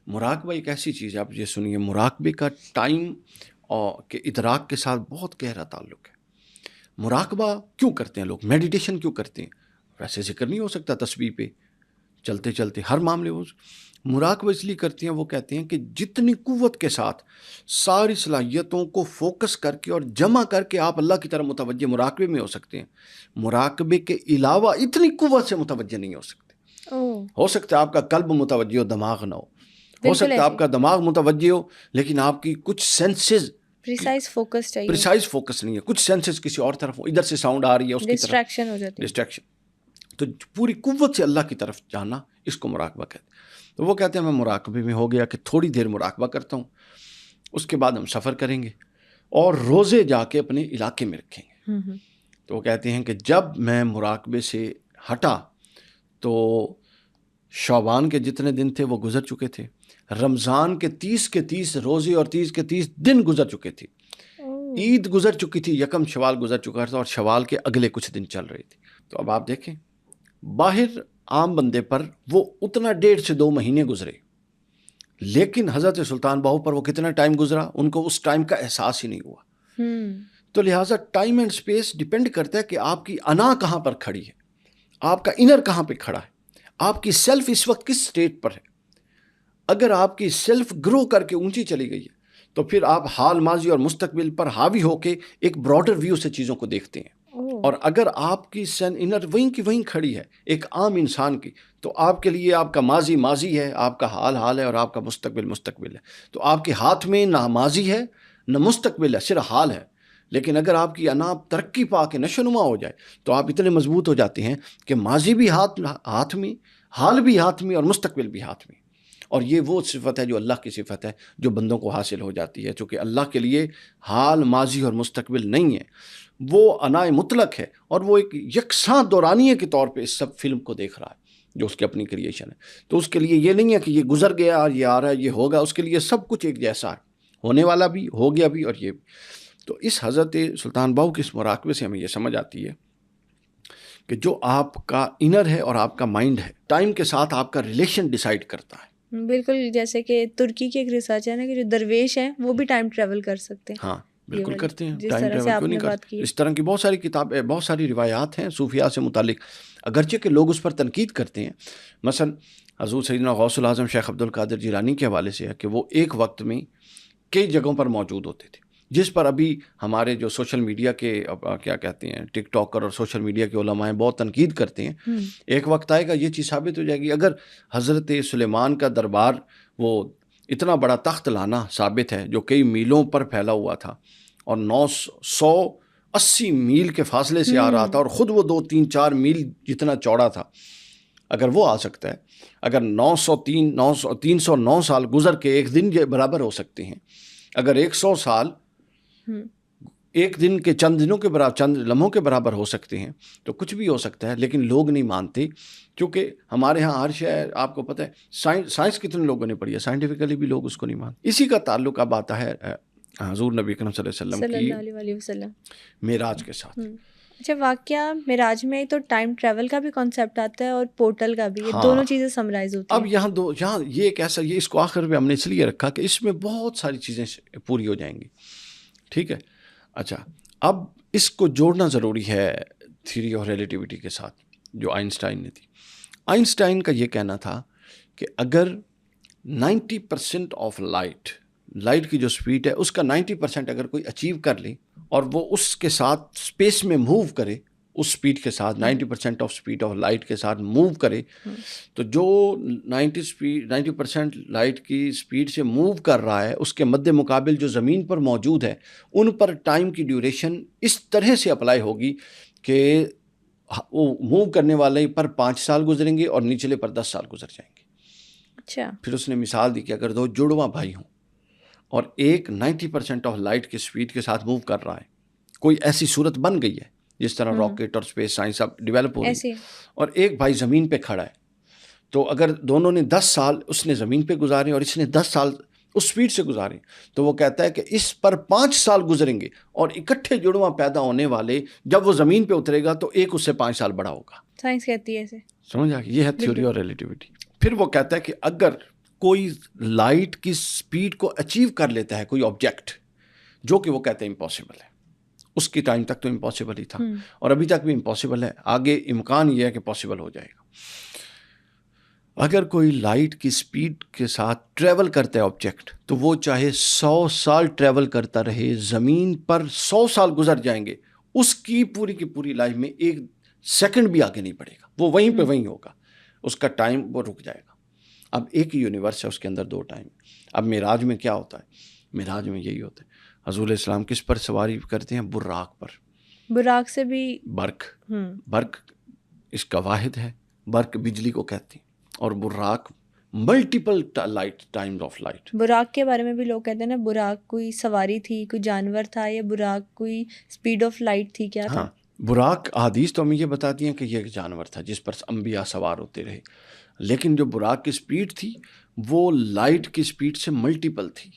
مراقبہ ایک ایسی چیز ہے، آپ یہ سنیے، مراقبے کا ٹائم اور کے ادراک کے ساتھ بہت گہرا تعلق ہے. مراقبہ کیوں کرتے ہیں لوگ؟ میڈیٹیشن کیوں کرتے ہیں؟ ویسے ذکر نہیں ہو سکتا تسبیح پہ چلتے چلتے ہر معاملے ہو. مراقبہ اس لیے کرتے ہیں، وہ کہتے ہیں کہ جتنی قوت کے ساتھ ساری صلاحیتوں کو فوکس کر کے اور جمع کر کے آپ اللہ کی طرف متوجہ مراقبے میں ہو سکتے ہیں، مراقبے کے علاوہ اتنی قوت سے متوجہ نہیں ہو سکتے. ہو سکتا ہے آپ کا قلب متوجہ ہو، دماغ نہ ہو سکتا ہے آپ کا دماغ متوجہ ہو لیکن آپ کی کچھ سینسز پریسائز فوکس چاہیے، پریسائز فوکس نہیں ہے، کچھ سینسز کسی اور طرف، ادھر سے ساؤنڈ آ رہی ہے، اس کی طرف ڈسٹریکشن ہو جاتی ہے. ڈسٹریکشن. تو پوری قوت سے اللہ کی طرف جانا، اس کو مراقبہ کہتے ہیں. تو وہ کہتے ہیں میں مراقبے میں ہو گیا کہ تھوڑی دیر مراقبہ کرتا ہوں، اس کے بعد ہم سفر کریں گے اور روزے جا کے اپنے علاقے میں رکھیں گے. تو وہ کہتے ہیں کہ جب میں مراقبے سے ہٹا تو شعبان کے جتنے دن تھے وہ گزر چکے تھے، رمضان کے 30 کے 30 روزے اور 30 کے 30 دن گزر چکے تھے، عید گزر چکی تھی، یکم شوال گزر چکا تھا، اور شوال کے اگلے کچھ دن چل رہے تھے. تو اب آپ دیکھیں، باہر عام بندے پر وہ اتنا 1.5 سے 2 مہینے گزرے، لیکن حضرت سلطان باہو پر وہ کتنا ٹائم گزرا، ان کو اس ٹائم کا احساس ہی نہیں ہوا۔ تو لہٰذا ٹائم اینڈ اسپیس ڈیپینڈ کرتا ہے کہ آپ کی انا کہاں پر کھڑی ہے، آپ کا انر کہاں پہ کھڑا ہے، آپ کی سیلف اس وقت کس سٹیٹ پر ہے۔ اگر آپ کی سیلف گرو کر کے اونچی چلی گئی ہے تو پھر آپ حال، ماضی اور مستقبل پر حاوی ہو کے ایک براڈر ویو سے چیزوں کو دیکھتے ہیں۔ اور اگر آپ کی انر وہیں کی وہیں کھڑی ہے ایک عام انسان کی، تو آپ کے لیے آپ کا ماضی ماضی ہے، آپ کا حال حال ہے، اور آپ کا مستقبل مستقبل ہے۔ تو آپ کے ہاتھ میں نہ ماضی ہے نہ مستقبل ہے، صرف حال ہے۔ لیکن اگر آپ کی انا ترقی پا کے نشوونما ہو جائے تو آپ اتنے مضبوط ہو جاتے ہیں کہ ماضی بھی ہاتھ میں، حال بھی ہاتھ میں، اور مستقبل بھی ہاتھ میں۔ اور یہ وہ صفت ہے جو اللہ کی صفت ہے، جو بندوں کو حاصل ہو جاتی ہے، چونکہ اللہ کے لیے حال، ماضی اور مستقبل نہیں ہے، وہ انا مطلق ہے، اور وہ ایک یکساں دورانیے کے طور پہ اس سب فلم کو دیکھ رہا ہے جو اس کی اپنی کریشن ہے۔ تو اس کے لیے یہ نہیں ہے کہ یہ گزر گیا اور یہ آ رہا ہے، یہ ہوگا، اس کے لیے سب کچھ ایک جیسا ہے، ہونے والا بھی، ہو گیا بھی، اور یہ بھی۔ تو اس حضرت سلطان باہو کے اس مراقبے سے ہمیں یہ سمجھ آتی ہے کہ جو آپ کا انر ہے اور آپ کا مائنڈ ہے، ٹائم کے ساتھ آپ کا ریلیشن ڈیسائیڈ کرتا ہے۔ بالکل، جیسے کہ ترکی کی ایک ریسرچ ہے نا کہ جو درویش ہیں وہ بھی ٹائم ٹریول کر سکتے ہیں۔ ہاں بالکل کرتے ہیں، جس ٹائم طرح سے ٹریول آپ کیوں نے نہیں بات کرتے؟ کی، اس طرح کی بہت ساری کتابیں، بہت ساری روایات ہیں صوفیاء سے متعلق، اگرچہ کہ لوگ اس پر تنقید کرتے ہیں۔ مثلا حضور سیدنا غوث العظم شیخ عبد القادر جیلانی کے حوالے سے ہے کہ وہ ایک وقت میں کئی جگہوں پر موجود ہوتے تھے، جس پر ابھی ہمارے جو سوشل میڈیا کے کیا کہتے ہیں ٹک ٹاکر اور سوشل میڈیا کے علماء ہیں بہت تنقید کرتے ہیں۔ ایک وقت آئے گا یہ چیز ثابت ہو جائے گی، اگر حضرت سلیمان کا دربار وہ اتنا بڑا تخت لانا ثابت ہے جو کئی میلوں پر پھیلا ہوا تھا اور 980 میل کے فاصلے سے آ رہا تھا، اور خود وہ 2-3-4 میل جتنا چوڑا تھا، اگر وہ آ سکتا ہے، اگر 309 سال گزر کے ایک دن کے برابر ہو سکتے ہیں، اگر 100 سال ایک دن کے چند دنوں کے برابر، چند لمحوں کے برابر ہو سکتے ہیں، تو کچھ بھی ہو سکتا ہے۔ لیکن لوگ نہیں مانتے، کیونکہ ہمارے ہاں ہر شے، آپ کو پتہ ہے سائنس کتنے لوگوں نے پڑھی ہے، سائنٹیفکلی بھی لوگ اس کو نہیں مانتے۔ اسی کا تعلق اب آتا ہے حضور نبی اکرم صلی اللہ علیہ وسلم کی معراج کے ساتھ۔ اچھا، واقعہ معراج میں تو ٹائم ٹریول کا بھی کانسیپٹ آتا ہے اور پورٹل کا بھی، یہ دونوں چیزیں سمرائز ہوتی ہیں۔ اب یہاں یہ ایک ایسا، یہ اس کو آخر میں ہم نے اس لیے رکھا کہ اس میں بہت ساری چیزیں پوری ہو جائیں گی، ٹھیک ہے۔ اچھا، اب اس کو جوڑنا ضروری ہے تھیوری آف ریلیٹیوٹی کے ساتھ جو آئنسٹائن نے تھی۔ آئنسٹائن کا یہ کہنا تھا کہ اگر 90% آف لائٹ کی جو سپیڈ ہے اس کا 90% اگر کوئی اچیو کر لے اور وہ اس کے ساتھ اسپیس میں موو کرے، اس سپیڈ کے ساتھ 90% آف سپیڈ آف لائٹ کے ساتھ موو کرے، تو جو 90% لائٹ کی سپیڈ سے موو کر رہا ہے اس کے مد مقابل جو زمین پر موجود ہے ان پر ٹائم کی ڈیوریشن اس طرح سے اپلائی ہوگی کہ وہ موو کرنے والے پر 5 سال گزریں گے اور نیچلے پر 10 سال گزر جائیں گے۔ اچھا، پھر اس نے مثال دی کہ اگر 2 جڑواں بھائی ہوں اور ایک 90% آف لائٹ کی سپیڈ کے ساتھ موو کر رہا ہے، کوئی ایسی صورت بن گئی ہے جس طرح راکٹ اور اسپیس سائنس اب ڈیولپ ہو رہی ہے، اور ایک بھائی زمین پہ کھڑا ہے، تو اگر دونوں نے 10 سال اس نے زمین پہ گزارے اور اس نے 10 سال اس سپیڈ سے گزارے، تو وہ کہتا ہے کہ اس پر 5 سال گزریں گے اور اکٹھے جڑواں پیدا ہونے والے جب وہ زمین پہ اترے گا تو ایک اس سے 5 سال بڑا ہوگا۔ سائنس کہتی ہے ایسے، سمجھ آ گئی؟ یہ ہے تھیوری آف ریلیٹیوٹی۔ پھر وہ کہتا ہے کہ اگر کوئی لائٹ کی سپیڈ کو اچیو کر لیتا ہے کوئی آبجیکٹ، جو کہ وہ کہتے ہیں امپاسبل ہے، اس کی ٹائم تک تو امپاسبل ہی تھا اور ابھی تک بھی امپاسبل ہے، آگے امکان یہ ہے کہ پاسبل ہو جائے گا۔ اگر کوئی لائٹ کی سپیڈ کے ساتھ ٹریول کرتا ہے آبجیکٹ، تو وہ چاہے 100 سال ٹریول کرتا رہے، زمین پر 100 سال گزر جائیں گے، اس کی پوری لائف میں 1 سیکنڈ بھی آگے نہیں بڑھے گا، وہ وہیں پہ وہیں ہوگا، اس کا ٹائم وہ رک جائے گا۔ اب ایک ہی یونیورس ہے، اس کے اندر 2 ٹائم۔ اب معراج میں کیا ہوتا ہے؟ معراج میں یہی ہوتا ہے، حضور علیہ السلام کس پر سواری کرتے ہیں؟ براق پر۔ براق سے بھی برق اس کا واحد ہے، برق بجلی کو کہتے ہیں، اور Buraq multiple Times of light. Buraq کے بارے میں بھی لوگ کہتے ہیں نا، براق کوئی سواری تھی، کوئی جانور تھا، یا براق کوئی اسپیڈ آف لائٹ تھی، کیا تھا؟ ہاں، براق احادیث تو ہمیں یہ بتاتی ہیں کہ یہ ایک جانور تھا جس پر انبیاء سوار ہوتے رہے، لیکن جو براق کی سپیڈ تھی وہ لائٹ کی سپیڈ سے ملٹیپل تھی۔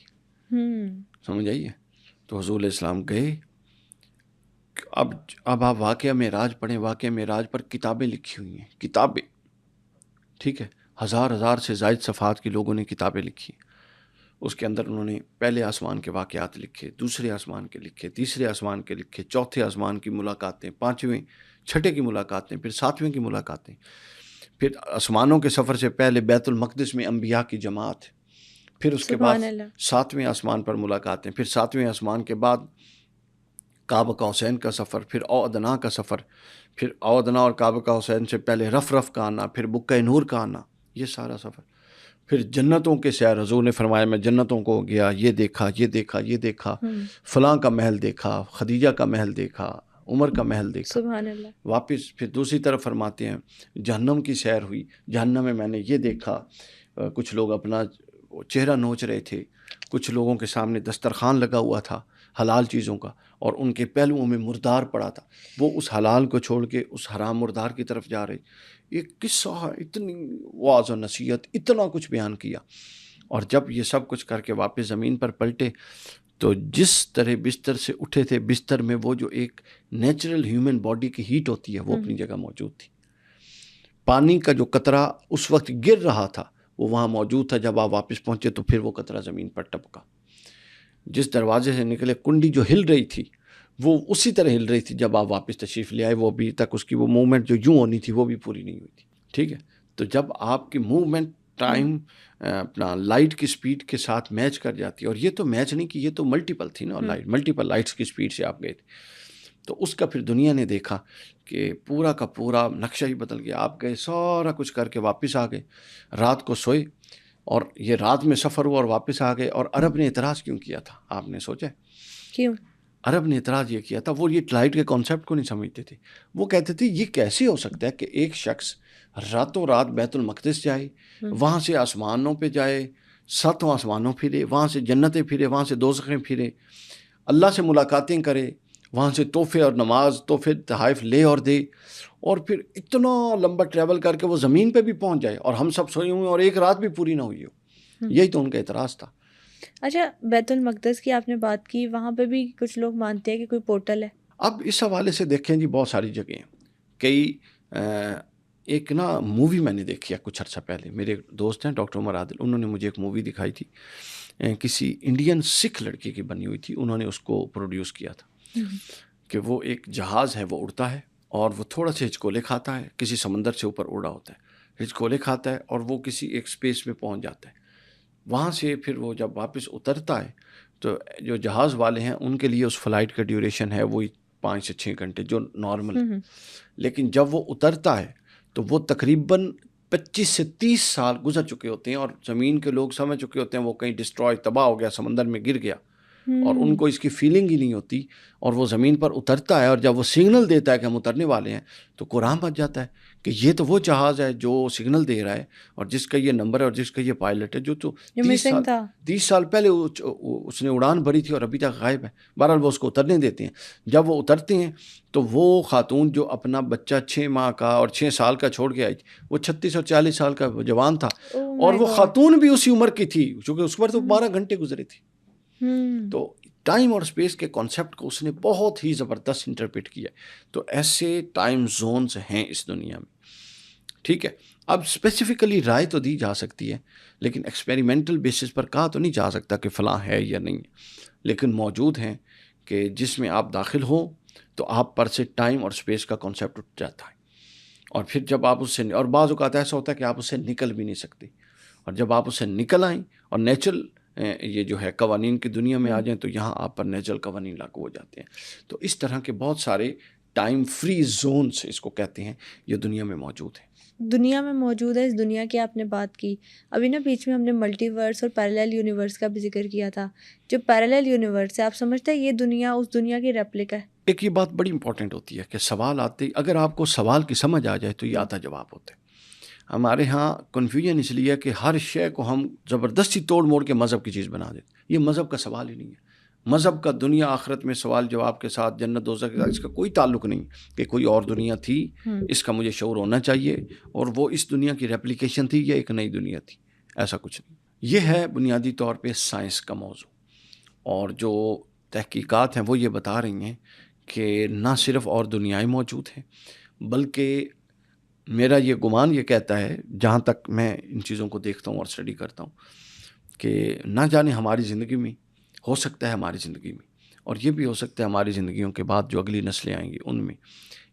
سمجھ آئیے؟ تو حضور علیہ السلام گئے۔ اب آپ واقعہ معراج پڑھیں، واقعہ معراج پر کتابیں لکھی ہوئی ہیں، کتابیں، ٹھیک ہے، 1000 سے زائد صفحات کی لوگوں نے کتابیں لکھی ہیں۔ اس کے اندر انہوں نے پہلے آسمان کے واقعات لکھے، دوسرے آسمان کے لکھے، تیسرے آسمان کے لکھے، چوتھے آسمان کی ملاقاتیں، پانچویں چھٹے کی ملاقاتیں، پھر ساتویں کی ملاقاتیں، پھر آسمانوں کے سفر سے پہلے بیت المقدس میں انبیاء کی جماعت، پھر اس کے بعد سبحان اللہ. ساتویں آسمان پر ملاقاتیں، پھر ساتویں آسمان کے بعد کعبہ کا حسین کا سفر، پھر او ادنا کا سفر، پھر او ادنا اور کعبہ کا حسین سے پہلے رف رف کا آنا، پھر بکہ نور کا آنا، یہ سارا سفر، پھر جنتوں کے سیر. حضور نے فرمایا میں جنتوں کو گیا، یہ دیکھا، یہ دیکھا، یہ دیکھا، فلاں کا محل دیکھا، خدیجہ کا محل دیکھا، عمر کا محل دیکھا. سبحان اللہ. واپس پھر دوسری طرف فرماتے ہیں جہنم کی سیر ہوئی، جہنم میں میں نے یہ دیکھا، کچھ لوگ اپنا چہرہ نوچ رہے تھے، کچھ لوگوں کے سامنے دسترخوان لگا ہوا تھا حلال چیزوں کا، اور ان کے پہلوؤں میں مردار پڑا تھا، وہ اس حلال کو چھوڑ کے اس حرام مردار کی طرف جا رہے. ایک قصہ، اتنی واضح و نصیحت، اتنا کچھ بیان کیا. اور جب یہ سب کچھ کر کے واپس زمین پر پلٹے تو جس طرح بستر سے اٹھے تھے، بستر میں وہ جو ایک نیچرل ہیومن باڈی کی ہیٹ ہوتی ہے وہ اپنی جگہ موجود تھی. پانی کا جو قطرہ اس وقت گر رہا تھا وہ وہاں موجود تھا. جب آپ واپس پہنچے تو پھر وہ قطرہ زمین پر ٹپکا. جس دروازے سے نکلے کنڈی جو ہل رہی تھی وہ اسی طرح ہل رہی تھی جب آپ واپس تشریف لے آئے. وہ ابھی تک اس کی وہ موومنٹ جو یوں ہونی تھی وہ بھی پوری نہیں ہوئی تھی. ٹھیک ہے، تو جب آپ کی موومنٹ ٹائم اپنا لائٹ کی سپیڈ کے ساتھ میچ کر جاتی ہے، اور یہ تو میچ نہیں کی، یہ تو ملٹیپل تھی نا، لائٹ ملٹیپل لائٹس کی سپیڈ سے آپ گئے تھے. تو اس کا پھر دنیا نے دیکھا کہ پورا کا پورا نقشہ ہی بدل گیا. آپ گئے سارا کچھ کر کے واپس آ گئے، رات کو سوئے، اور یہ رات میں سفر ہوا اور واپس آ گئے. اور عرب نے اعتراض کیوں کیا تھا آپ نے سوچا؟ کیوں عرب نے اعتراض یہ کیا تھا، وہ یہ لائٹ کے کانسیپٹ کو نہیں سمجھتے تھے. وہ کہتے تھے یہ کیسے ہو سکتا ہے کہ ایک شخص راتوں رات بیت المقدس جائے، وہاں سے آسمانوں پہ جائے، 7 آسمانوں پھرے، وہاں سے جنتیں پھرے، وہاں سے دوزخیں پھرے، اللہ سے ملاقاتیں کرے، وہاں سے تحفے اور نماز تحفے تحائف لے اور دے، اور پھر اتنا لمبا ٹریول کر کے وہ زمین پہ بھی پہنچ جائے اور ہم سب سوئے ہوئے اور ایک رات بھی پوری نہ ہوئی ہو. یہی تو ان کا اعتراض تھا. اچھا، بیت المقدس کی آپ نے بات کی، وہاں پہ بھی کچھ لوگ مانتے ہیں کہ کوئی پورٹل ہے. اب اس حوالے سے دیکھیں جی بہت ساری جگہیں، کئی ایک نا مووی میں نے دیکھی ہے کچھ عرصہ پہلے، میرے دوست ہیں ڈاکٹر عمر عادل، انہوں نے مجھے ایک مووی دکھائی تھی، کسی انڈین سکھ لڑکی کی بنی ہوئی تھی. انہوں نے اس کو پروڈیوس کیا تھا کہ وہ ایک جہاز ہے، وہ اڑتا ہے اور وہ تھوڑا سا ہچکولے کھاتا ہے، کسی سمندر سے اوپر اڑا ہوتا ہے، ہچکولے کھاتا ہے اور وہ کسی ایک سپیس میں پہنچ جاتا ہے. وہاں سے پھر وہ جب واپس اترتا ہے تو جو جہاز والے ہیں ان کے لیے اس فلائٹ کا ڈیوریشن ہے وہی 5 سے 6 گھنٹے جو نارمل ہے. لیکن جب وہ اترتا ہے تو وہ تقریباً 25 سے 30 سال گزر چکے ہوتے ہیں اور زمین کے لوگ سمجھ چکے ہوتے ہیں وہ کہیں ڈسٹروائے، تباہ ہو گیا، سمندر میں گر گیا، اور ان کو اس کی فیلنگ ہی نہیں ہوتی. اور وہ زمین پر اترتا ہے اور جب وہ سگنل دیتا ہے کہ ہم اترنے والے ہیں تو قرآن بچ جاتا ہے کہ یہ تو وہ جہاز ہے جو سگنل دے رہا ہے اور جس کا یہ نمبر ہے اور جس کا یہ پائلٹ ہے، جو تو 30 سال پہلے اس نے اڑان بھری تھی اور ابھی تک غائب ہے. بہرحال وہ اس کو اترنے دیتے ہیں. جب وہ اترتے ہیں تو وہ خاتون جو اپنا بچہ 6 ماہ کا اور 6 سال کا چھوڑ کے آئی تھی، وہ 36 اور 40 سال کا جوان تھا، اور وہ خاتون بھی اسی عمر کی تھی چونکہ اس پر تو 12 گھنٹے گزرے تھے. تو ٹائم اور اسپیس کے کانسیپٹ کو اس نے بہت ہی زبردست انٹرپریٹ کیا. تو ایسے ٹائم زونز ہیں اس دنیا میں. ٹھیک ہے، اب اسپیسیفکلی رائے تو دی جا سکتی ہے لیکن ایکسپیریمنٹل بیسس پر کہا تو نہیں جا سکتا کہ فلاں ہے یا نہیں، لیکن موجود ہیں کہ جس میں آپ داخل ہوں تو آپ پر سے ٹائم اور اسپیس کا کانسیپٹ اٹھ جاتا ہے. اور پھر جب آپ اس سے، اور بعض اوقات ایسا ہوتا ہے کہ آپ اس سے نکل بھی نہیں سکتے، اور جب آپ اس سے نکل آئیں اور نیچرل یہ جو ہے قوانین کی دنیا میں آ جائیں تو یہاں آپ پر نیچرل قوانین لاگو ہو جاتے ہیں. تو اس طرح کے بہت سارے ٹائم فری زونز اس کو کہتے ہیں، یہ دنیا میں موجود ہیں. دنیا میں موجود ہے. اس دنیا کی آپ نے بات کی، ابھی نا بیچ میں ہم نے ملٹی ورس اور پیرالل یونیورس کا بھی ذکر کیا تھا. جو پیرالل یونیورس ہے، آپ سمجھتے ہیں یہ دنیا اس دنیا کی ریپلکا ہے؟ ایک یہ بات بڑی امپورٹنٹ ہوتی ہے کہ سوال آتے، اگر آپ کو سوال کی سمجھ آ جائے تو یہ آتا جواب ہوتا ہے. ہمارے ہاں کنفیوژن اس لیے کہ ہر شے کو ہم زبردستی توڑ موڑ کے مذہب کی چیز بنا دیتے. یہ مذہب کا سوال ہی نہیں ہے. مذہب کا دنیا آخرت میں سوال جواب کے ساتھ، جنت دوزخ کے ساتھ اس کا کوئی تعلق نہیں کہ کوئی اور دنیا تھی، اس کا مجھے شعور ہونا چاہیے اور وہ اس دنیا کی ریپلیکیشن تھی یا ایک نئی دنیا تھی. ایسا کچھ نہیں. یہ ہے بنیادی طور پہ سائنس کا موضوع، اور جو تحقیقات ہیں وہ یہ بتا رہی ہیں کہ نہ صرف اور دنیائیں موجود ہیں، بلکہ میرا یہ گمان یہ کہتا ہے، جہاں تک میں ان چیزوں کو دیکھتا ہوں اور اسٹڈی کرتا ہوں، کہ نہ جانے ہماری زندگی میں ہو سکتا ہے، ہماری زندگی میں، اور یہ بھی ہو سکتا ہے ہماری زندگیوں کے بعد جو اگلی نسلیں آئیں گی ان میں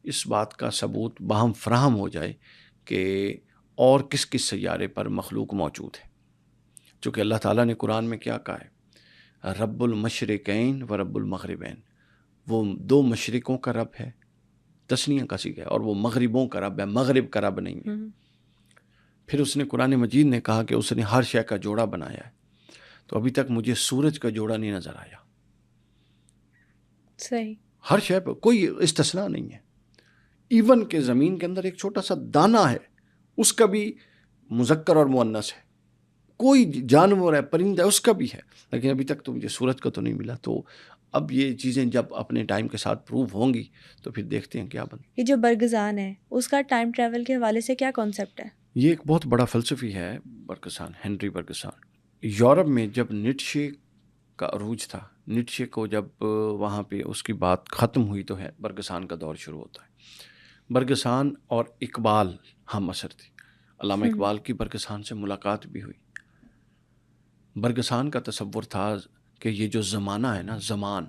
اس بات کا ثبوت باہم فراہم ہو جائے کہ اور کس کس سیارے پر مخلوق موجود ہے. چونکہ اللہ تعالیٰ نے قرآن میں کیا کہا ہے، رب المشرقین و رب المغربین، وہ دو مشرقوں کا رب ہے، تثنیہ کا صیغہ ہے، اور وہ مغربوں کا رب ہے، مغرب کا رب نہیں ہے. پھر اس نے قرآن مجید نے کہا کہ اس نے ہر شے کا جوڑا بنایا ہے. تو ابھی تک مجھے سورج کا جوڑا نہیں نظر آیا. صحیح. ہر شے پہ کوئی استثناء نہیں ہے. ایون کہ زمین کے اندر ایک چھوٹا سا دانہ ہے، اس کا بھی مذکر اور مؤنث ہے. کوئی جانور ہے، پرندہ ہے، اس کا بھی ہے، لیکن ابھی تک تو مجھے سورج کا تو نہیں ملا. تو اب یہ چیزیں جب اپنے ٹائم کے ساتھ پروو ہوں گی تو پھر دیکھتے ہیں کیا بن. یہ جو برگزان ہے اس کا ٹائم ٹریول کے حوالے سے کیا کانسیپٹ ہے؟ یہ ایک بہت بڑا فلسفی ہے برگزان، ہنری برگزان. یورپ میں جب نیٹشے کا عروج تھا، نیٹشے کو جب وہاں پہ اس کی بات ختم ہوئی تو ہے برگزان کا دور شروع ہوتا ہے. برگزان اور اقبال ہم اثر تھی. علامہ اقبال کی برگزان سے ملاقات بھی ہوئی. برگزان کا تصور تھا کہ یہ جو زمانہ ہے نا، زمان،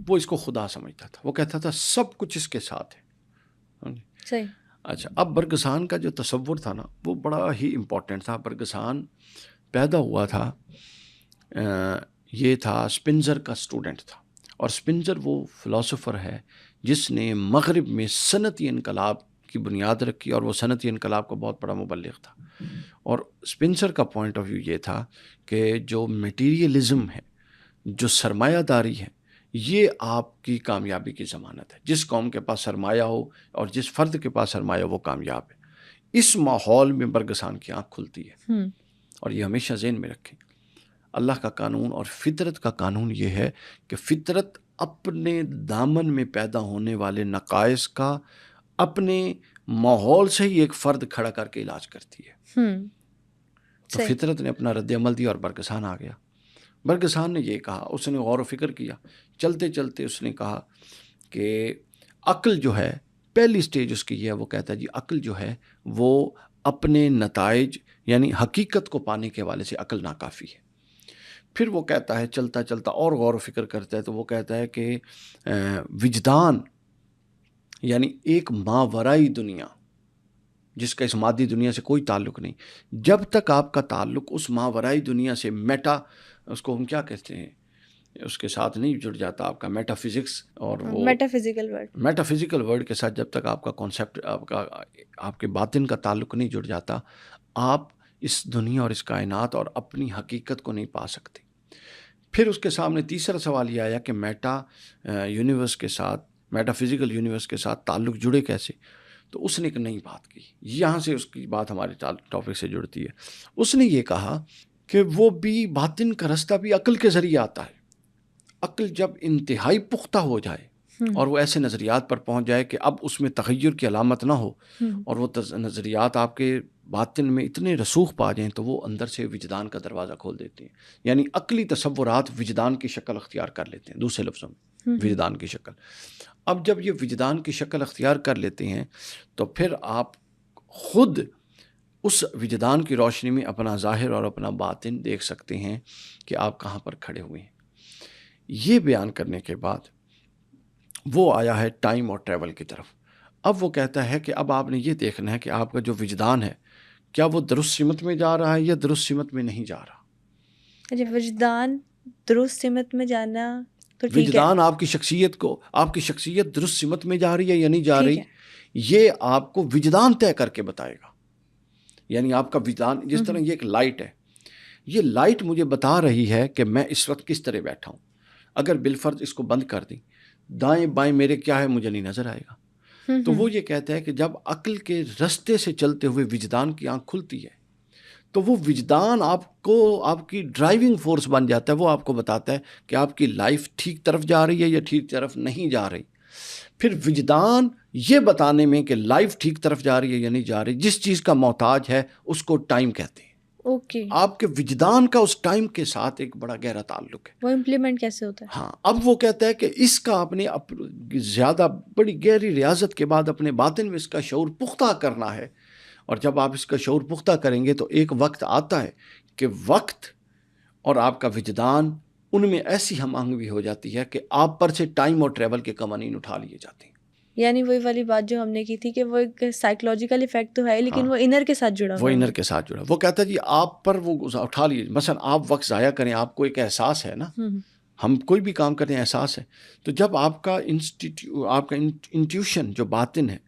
وہ اس کو خدا سمجھتا تھا. وہ کہتا تھا سب کچھ اس کے ساتھ ہے. صحیح. اچھا، اب برگزان کا جو تصور تھا نا وہ بڑا ہی امپورٹنٹ تھا. برگزان پیدا ہوا تھا، یہ تھا اسپنزر کا اسٹوڈنٹ تھا، اور اسپنزر وہ فلاسفر ہے جس نے مغرب میں صنعتی انقلاب کی بنیاد رکھی، اور وہ صنعتی انقلاب کا بہت بڑا مبلغ تھا. اور اسپنسر کا پوائنٹ آف ویو یہ تھا کہ جو میٹیریلزم ہے، جو سرمایہ داری ہے، یہ آپ کی کامیابی کی ضمانت ہے. جس قوم کے پاس سرمایہ ہو اور جس فرد کے پاس سرمایہ ہو وہ کامیاب ہے. اس ماحول میں برگزان کی آنکھ کھلتی ہے. اور یہ ہمیشہ ذہن میں رکھیں، اللہ کا قانون اور فطرت کا قانون یہ ہے کہ فطرت اپنے دامن میں پیدا ہونے والے نقائص کا اپنے ماحول سے ہی ایک فرد کھڑا کر کے علاج کرتی ہے. تو فطرت نے اپنا رد عمل دیا اور برگزان آ گیا. برگزان نے یہ کہا، اس نے غور و فکر کیا، چلتے چلتے اس نے کہا کہ عقل جو ہے، پہلی سٹیج اس کی یہ ہے، وہ کہتا ہے جی عقل جو ہے وہ اپنے نتائج یعنی حقیقت کو پانے کے حوالے سے عقل ناکافی ہے. پھر وہ کہتا ہے چلتا چلتا اور غور و فکر کرتا ہے تو وہ کہتا ہے کہ وجدان یعنی ایک ماورائی دنیا جس کا اس مادی دنیا سے کوئی تعلق نہیں، جب تک آپ کا تعلق اس ماورائی دنیا سے میٹا، اس کو ہم کیا کہتے ہیں، اس کے ساتھ نہیں جڑ جاتا آپ کا میٹا فزکس اور وہ میٹا فزیکل ورڈ کے ساتھ جب تک آپ کا کانسیپٹ آپ کے باطن کا تعلق نہیں جڑ جاتا، آپ اس دنیا اور اس کائنات اور اپنی حقیقت کو نہیں پا سکتے. پھر اس کے سامنے تیسرا سوال یہ آیا کہ میٹا یونیورس کے ساتھ، میٹا فزیکل یونیورس کے ساتھ تعلق جڑے کیسے. تو اس نے ایک نئی بات کی، یہاں سے اس کی بات ہمارے ٹاپک سے جڑتی ہے. اس نے یہ کہا کہ وہ بھی باطن کا رستہ بھی عقل کے ذریعے آتا ہے. عقل جب انتہائی پختہ ہو جائے اور وہ ایسے نظریات پر پہنچ جائے کہ اب اس میں تغیر کی علامت نہ ہو، اور وہ نظریات آپ کے باطن میں اتنے رسوخ پا جائیں تو وہ اندر سے وجدان کا دروازہ کھول دیتے ہیں. یعنی عقلی تصورات وجدان کی شکل اختیار کر لیتے ہیں، دوسرے لفظوں میں وجدان کی شکل. اب جب یہ وجدان کی شکل اختیار کر لیتے ہیں تو پھر آپ خود اس وجدان کی روشنی میں اپنا ظاہر اور اپنا باطن دیکھ سکتے ہیں کہ آپ کہاں پر کھڑے ہوئے ہیں. یہ بیان کرنے کے بعد وہ آیا ہے ٹائم اور ٹریول کی طرف. اب وہ کہتا ہے کہ اب آپ نے یہ دیکھنا ہے کہ آپ کا جو وجدان ہے کیا وہ درست سمت میں جا رہا ہے یا درست سمت میں نہیں جا رہا. وجدان درست سمت میں جانا تو ٹھیک ہے، وجدان آپ کی شخصیت کو، آپ کی شخصیت درست سمت میں جا رہی ہے یا نہیں جا رہی، یہ آپ کو وجدان طے کر کے بتائے گا. یعنی آپ کا وجدان، جس طرح یہ ایک لائٹ ہے، یہ لائٹ مجھے بتا رہی ہے کہ میں اس وقت کس طرح بیٹھا ہوں. اگر بالفرض اس کو بند کر دیں، دائیں بائیں میرے کیا ہے مجھے نہیں نظر آئے گا. تو وہ یہ کہتا ہے کہ جب عقل کے رستے سے چلتے ہوئے وجدان کی آنکھ کھلتی ہے تو وہ وجدان آپ کو آپ کی ڈرائیونگ فورس بن جاتا ہے. وہ آپ کو بتاتا ہے کہ آپ کی لائف ٹھیک طرف جا رہی ہے یا ٹھیک طرف نہیں جا رہی. پھر وجدان یہ بتانے میں کہ لائف ٹھیک طرف جا رہی ہے یا نہیں جا رہی، جس چیز کا محتاج ہے اس کو ٹائم کہتے ہیں. آپ کے وجدان کا اس ٹائم کے ساتھ ایک بڑا گہرا تعلق ہے. وہ امپلیمنٹ کیسے ہوتا ہے؟ ہاں، اب وہ کہتا ہے کہ اس کا اپنے زیادہ بڑی گہری ریاضت کے بعد اپنے باطن میں اس کا شعور پختہ کرنا ہے. اور جب آپ اس کا شعور پختہ کریں گے تو ایک وقت آتا ہے کہ وقت اور آپ کا وجدان ان میں ایسی ہم آہنگی ہو جاتی ہے کہ آپ پر سے ٹائم اور ٹریول کے قوانین اٹھا لیے جاتے ہیں. یعنی وہی والی بات جو ہم نے کی تھی کہ وہ ایک سائیکولوجیکل ایفیکٹ تو ہے لیکن وہ انر کے ساتھ جڑا وہ ہوا ہے. انر کے ساتھ جڑا. وہ کہتا ہے جی آپ پر وہ اٹھا لیے. مثلا آپ وقت ضائع کریں, آپ کو ایک احساس ہے نا, ہم کوئی بھی کام کرتے ہیں احساس ہے, تو جب آپ کا انٹیوشن جو باطن ہے,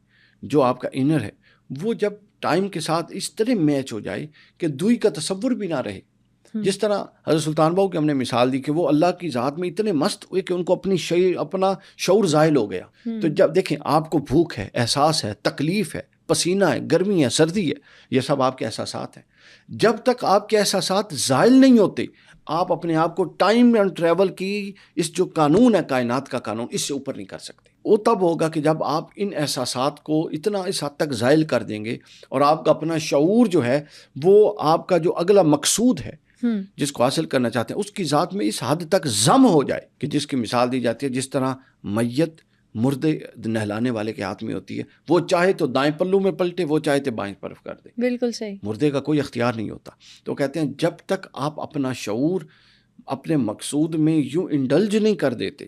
جو آپ کا انر ہے, وہ جب ٹائم کے ساتھ اس طرح میچ ہو جائے کہ دوئی کا تصور بھی نہ رہے. جس طرح حضرت سلطان بہو کی ہم نے مثال دی کہ وہ اللہ کی ذات میں اتنے مست ہوئے کہ ان کو اپنا شعور زائل ہو گیا. تو جب دیکھیں آپ کو بھوک ہے, احساس ہے, تکلیف ہے, پسینہ ہے, گرمی ہے, سردی ہے, یہ سب آپ کے احساسات ہیں. جب تک آپ کے احساسات زائل نہیں ہوتے, آپ اپنے آپ کو ٹائم اینڈ ٹریول کی اس جو قانون ہے, کائنات کا قانون, اس سے اوپر نہیں کر سکتے. وہ تب ہوگا کہ جب آپ ان احساسات کو اتنا اس حد تک زائل کر دیں گے اور آپ کا اپنا شعور جو ہے وہ آپ کا جو اگلا مقصود ہے جس کو حاصل کرنا چاہتے ہیں اس کی ذات میں اس حد تک ضم ہو جائے کہ جس کی مثال دی جاتی ہے جس طرح میت مردے نہلانے والے کے ہاتھ میں ہوتی ہے, وہ چاہے تو دائیں پلو میں پلٹے, وہ چاہے تو بائیں طرف کر دے. بالکل صحیح. مردے کا کوئی اختیار نہیں ہوتا. تو کہتے ہیں جب تک آپ اپنا شعور اپنے مقصود میں یوں انڈلج نہیں کر دیتے,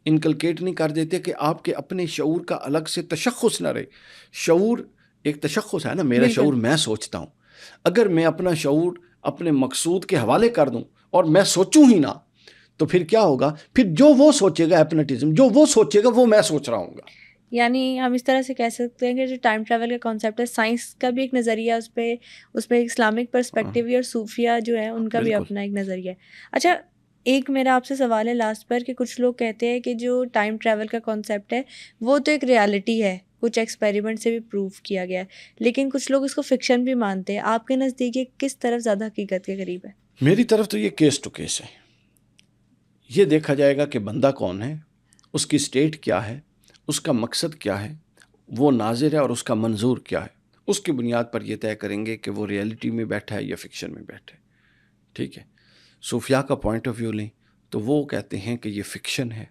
انکلکیٹ نہیں کر دیتے کہ آپ کے اپنے شعور کا الگ سے تشخص نہ رہے. شعور ایک تشخص ہے نا, میرا شعور میں سوچتا ہوں. اگر میں اپنا شعور اپنے مقصود کے حوالے کر دوں اور میں سوچوں ہی نہ, تو پھر کیا ہوگا؟ پھر جو وہ سوچے گا, ایپنیٹزم, جو وہ سوچے گا وہ میں سوچ رہا ہوں گا. یعنی ہم اس طرح سے کہہ سکتے ہیں کہ جو ٹائم ٹریول کا کانسیپٹ ہے, سائنس کا بھی ایک نظریہ اس پہ اسلامک پرسپیکٹیو بھی, اور صوفیہ جو ہے ان کا بھی اپنا ایک نظریہ ہے. اچھا, ایک میرا آپ سے سوال ہے لاسٹ پر کہ کچھ لوگ کہتے ہیں کہ جو ٹائم ٹریول کا کانسیپٹ ہے وہ تو ایک ریالٹی ہے, کچھ ایکسپیریمنٹ سے بھی پروف کیا گیا ہے, لیکن کچھ لوگ اس کو فکشن بھی مانتے ہیں. آپ کے نزدیک یہ کس طرف زیادہ حقیقت کے قریب ہے؟ میری طرف تو یہ کیس ٹو کیس ہے. یہ دیکھا جائے گا کہ بندہ کون ہے, اس کی اسٹیٹ کیا ہے, اس کا مقصد کیا ہے, وہ ناظر ہے اور اس کا منظور کیا ہے. اس کی بنیاد پر یہ طے کریں گے کہ وہ ریئلٹی میں بیٹھا ہے یا فکشن میں بیٹھا ہے. ٹھیک ہے, صوفیاء کا پوائنٹ آف ویو لیں تو وہ کہتے ہیں کہ یہ فکشن ہے.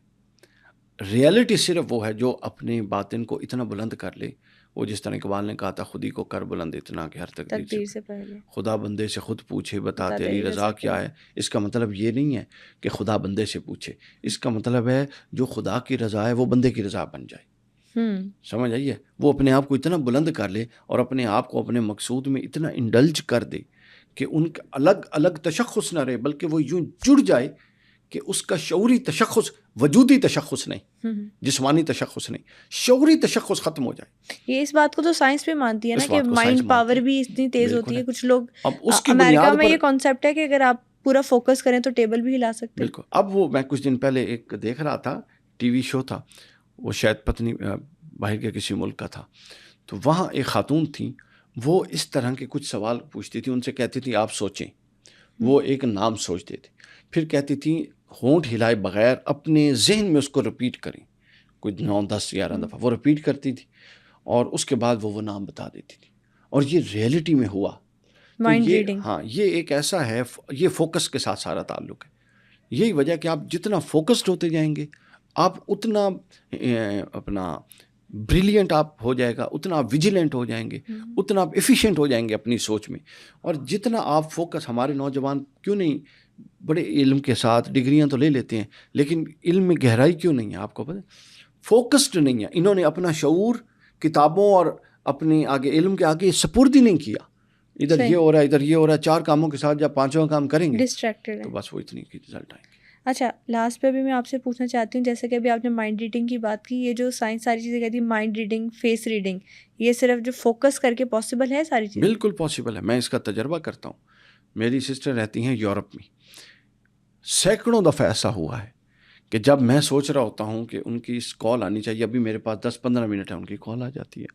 ریئلٹی صرف وہ ہے جو اپنے باطن کو اتنا بلند کر لے. وہ جس طرح اقبال نے کہا تھا, خودی کو کر بلند اتنا کہ ہر تقدیر سے پہلے خدا بندے سے خود پوچھے بتا تیری رضا کیا ہے. اس کا مطلب یہ نہیں ہے کہ خدا بندے سے پوچھے, اس کا مطلب ہے جو خدا کی رضا ہے وہ بندے کی رضا بن جائے. سمجھ آئیے, وہ اپنے آپ کو اتنا بلند کر لے اور اپنے آپ کو اپنے مقصود میں اتنا انڈلج کر دے کہ ان کا الگ الگ تشخص نہ رہے, بلکہ وہ یوں جڑ جائے کہ اس کا شعوری تشخص, وجودی تشخص نہیں, جسمانی تشخص نہیں, شعوری تشخص ختم ہو جائے. یہ اس بات کو تو سائنس بھی مانتی ہے نا کہ مائنڈ پاور بھی اتنی تیز ہوتی ہے. کچھ لوگ امریکہ میں یہ کانسیپٹ ہے کہ اگر آپ پورا فوکس کریں تو ٹیبل بھی ہلا سکتے ہیں. بالکل. اب وہ میں کچھ دن پہلے ایک دیکھ رہا تھا, ٹی وی شو تھا, وہ شاید پتنی باہر کے کسی ملک کا تھا. تو وہاں ایک خاتون تھیں, وہ اس طرح کے کچھ سوال پوچھتی تھی, ان سے کہتی تھی آپ سوچیں. وہ ایک نام سوچتے تھے, پھر کہتی تھیں ہونٹ ہلائے بغیر اپنے ذہن میں اس کو رپیٹ کریں, کوئی 9 10 11 دفعہ وہ رپیٹ کرتی تھی, اور اس کے بعد وہ نام بتا دیتی تھی, اور یہ ریئلٹی میں ہوا. Mind reading. ہاں, یہ ایک ایسا ہے, یہ فوکس کے ساتھ سارا تعلق ہے. یہی وجہ کہ آپ جتنا فوکسڈ ہوتے جائیں گے آپ اتنا اپنا بریلینٹ آپ ہو جائے گا, اتنا آپ ویجیلنٹ ہو جائیں گے, اتنا آپ ایفیشینٹ ہو جائیں گے اپنی سوچ میں. اور جتنا آپ فوکس, ہمارے نوجوان کیوں نہیں بڑے علم کے ساتھ ڈگریاں تو لے لیتے ہیں, لیکن علم میں گہرائی کیوں نہیں ہے؟ آپ کو پتہ, فوکسڈ نہیں ہے. انہوں نے اپنا شعور کتابوں اور اپنے آگے علم کے آگے سپرد ہی نہیں کیا. ادھر یہ ہو رہا ہے, ادھر یہ ہو رہا ہے, 4 کاموں کے ساتھ جب 5واں کام کریں گے تو بس وہ اتنی کی رزلٹ آئیں گے. اچھا, لاسٹ پہ بھی میں آپ سے پوچھنا چاہتی ہوں, جیسے کہ ابھی آپ نے مائنڈ ریڈنگ کی بات کی, یہ جو سائنس ساری چیزیں کہتی ہے مائنڈ ریڈنگ, فیس ریڈنگ, یہ صرف جو فوکس کر کے پاسبل ہے ساری چیزیں؟ بالکل پاسبل ہے. میں اس کا تجربہ کرتا ہوں. میری سسٹر رہتی ہیں یورپ میں. سینکڑوں دفعہ ایسا ہوا ہے کہ جب میں سوچ رہا ہوتا ہوں کہ ان کی اس کال آنی چاہیے, ابھی میرے پاس 10-15 منٹ ہے, ان کی کال آ جاتی ہے.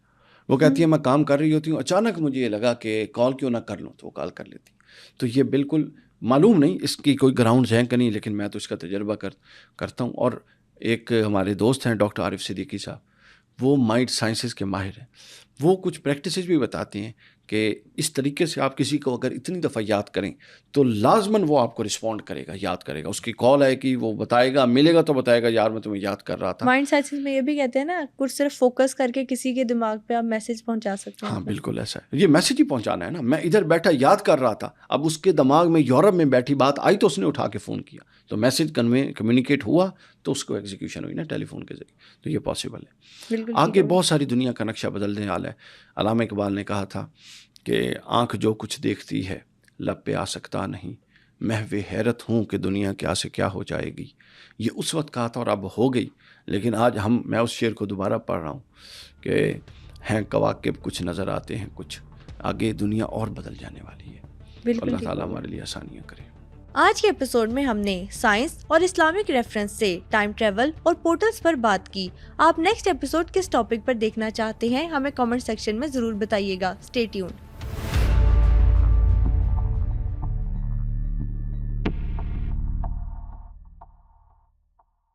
وہ کہتی ہے میں کام کر رہی ہوتی ہوں, اچانک مجھے یہ لگا کہ کال کیوں نہ کر لوں, تو وہ کال کر لیتی. تو یہ بالکل معلوم نہیں اس کی کوئی گراؤنڈ ہے کہ نہیں, لیکن میں تو اس کا تجربہ کرتا ہوں. اور ایک ہمارے دوست ہیں ڈاکٹر عارف صدیقی صاحب, وہ مائنڈ سائنسز کے ماہر ہیں. وہ کچھ پریکٹسز بھی بتاتے ہیں کہ اس طریقے سے آپ کسی کو اگر اتنی دفعہ یاد کریں تو لازماً وہ آپ کو رسپونڈ کرے گا، یاد کرے گا. اس کی کال آئے گی، وہ بتائے گا، ملے گا تو بتائے گا یار میں تمہیں یاد کر رہا تھا. مائنڈ سائنس میں یہ بھی کہتے ہیں نا، کچھ صرف فوکس کر کے کسی کے دماغ پہ آپ میسج پہنچا سکتے ہیں. ہاں بالکل ایسا ہے، یہ میسج ہی پہنچانا ہے نا. میں ادھر بیٹھا یاد کر رہا تھا، اب اس کے دماغ میں یورپ میں بیٹھی بات آئی تو اس نے اٹھا کے فون کیا، تو میسج کمیونیکیٹ ہوا تو اس کو ایگزیکیوشن ہوئی نا ٹیلی فون کے ذریعے. تو یہ پاسبل ہے. بالکل آگے بہت ساری دنیا کا نقشہ بدلنے والا ہے. علامہ اقبال نے کہا تھا کہ آنکھ جو کچھ دیکھتی ہے لب پہ آ سکتا نہیں، محو حیرت ہوں کہ دنیا کیا سے کیا ہو جائے گی. یہ اس وقت کہا تھا اور اب ہو گئی، لیکن آج میں اس شعر کو دوبارہ پڑھ رہا ہوں کہ ہیں کواکب کچھ نظر آتے ہیں کچھ، آگے دنیا اور بدل جانے والی ہے. اللہ تعالیٰ ہمارے لیے آسانیاں کرے. آج کے ایپیسوڈ میں ہم نے سائنس اور اسلامک ریفرنس سے ٹائم ٹریول اور پورٹلز پر بات کی. آپ نیکسٹ ایپیسوڈ کس ٹاپک پر دیکھنا چاہتے ہیں ہمیں کامنٹ سیکشن میں ضرور بتائیے گا. Stay tuned.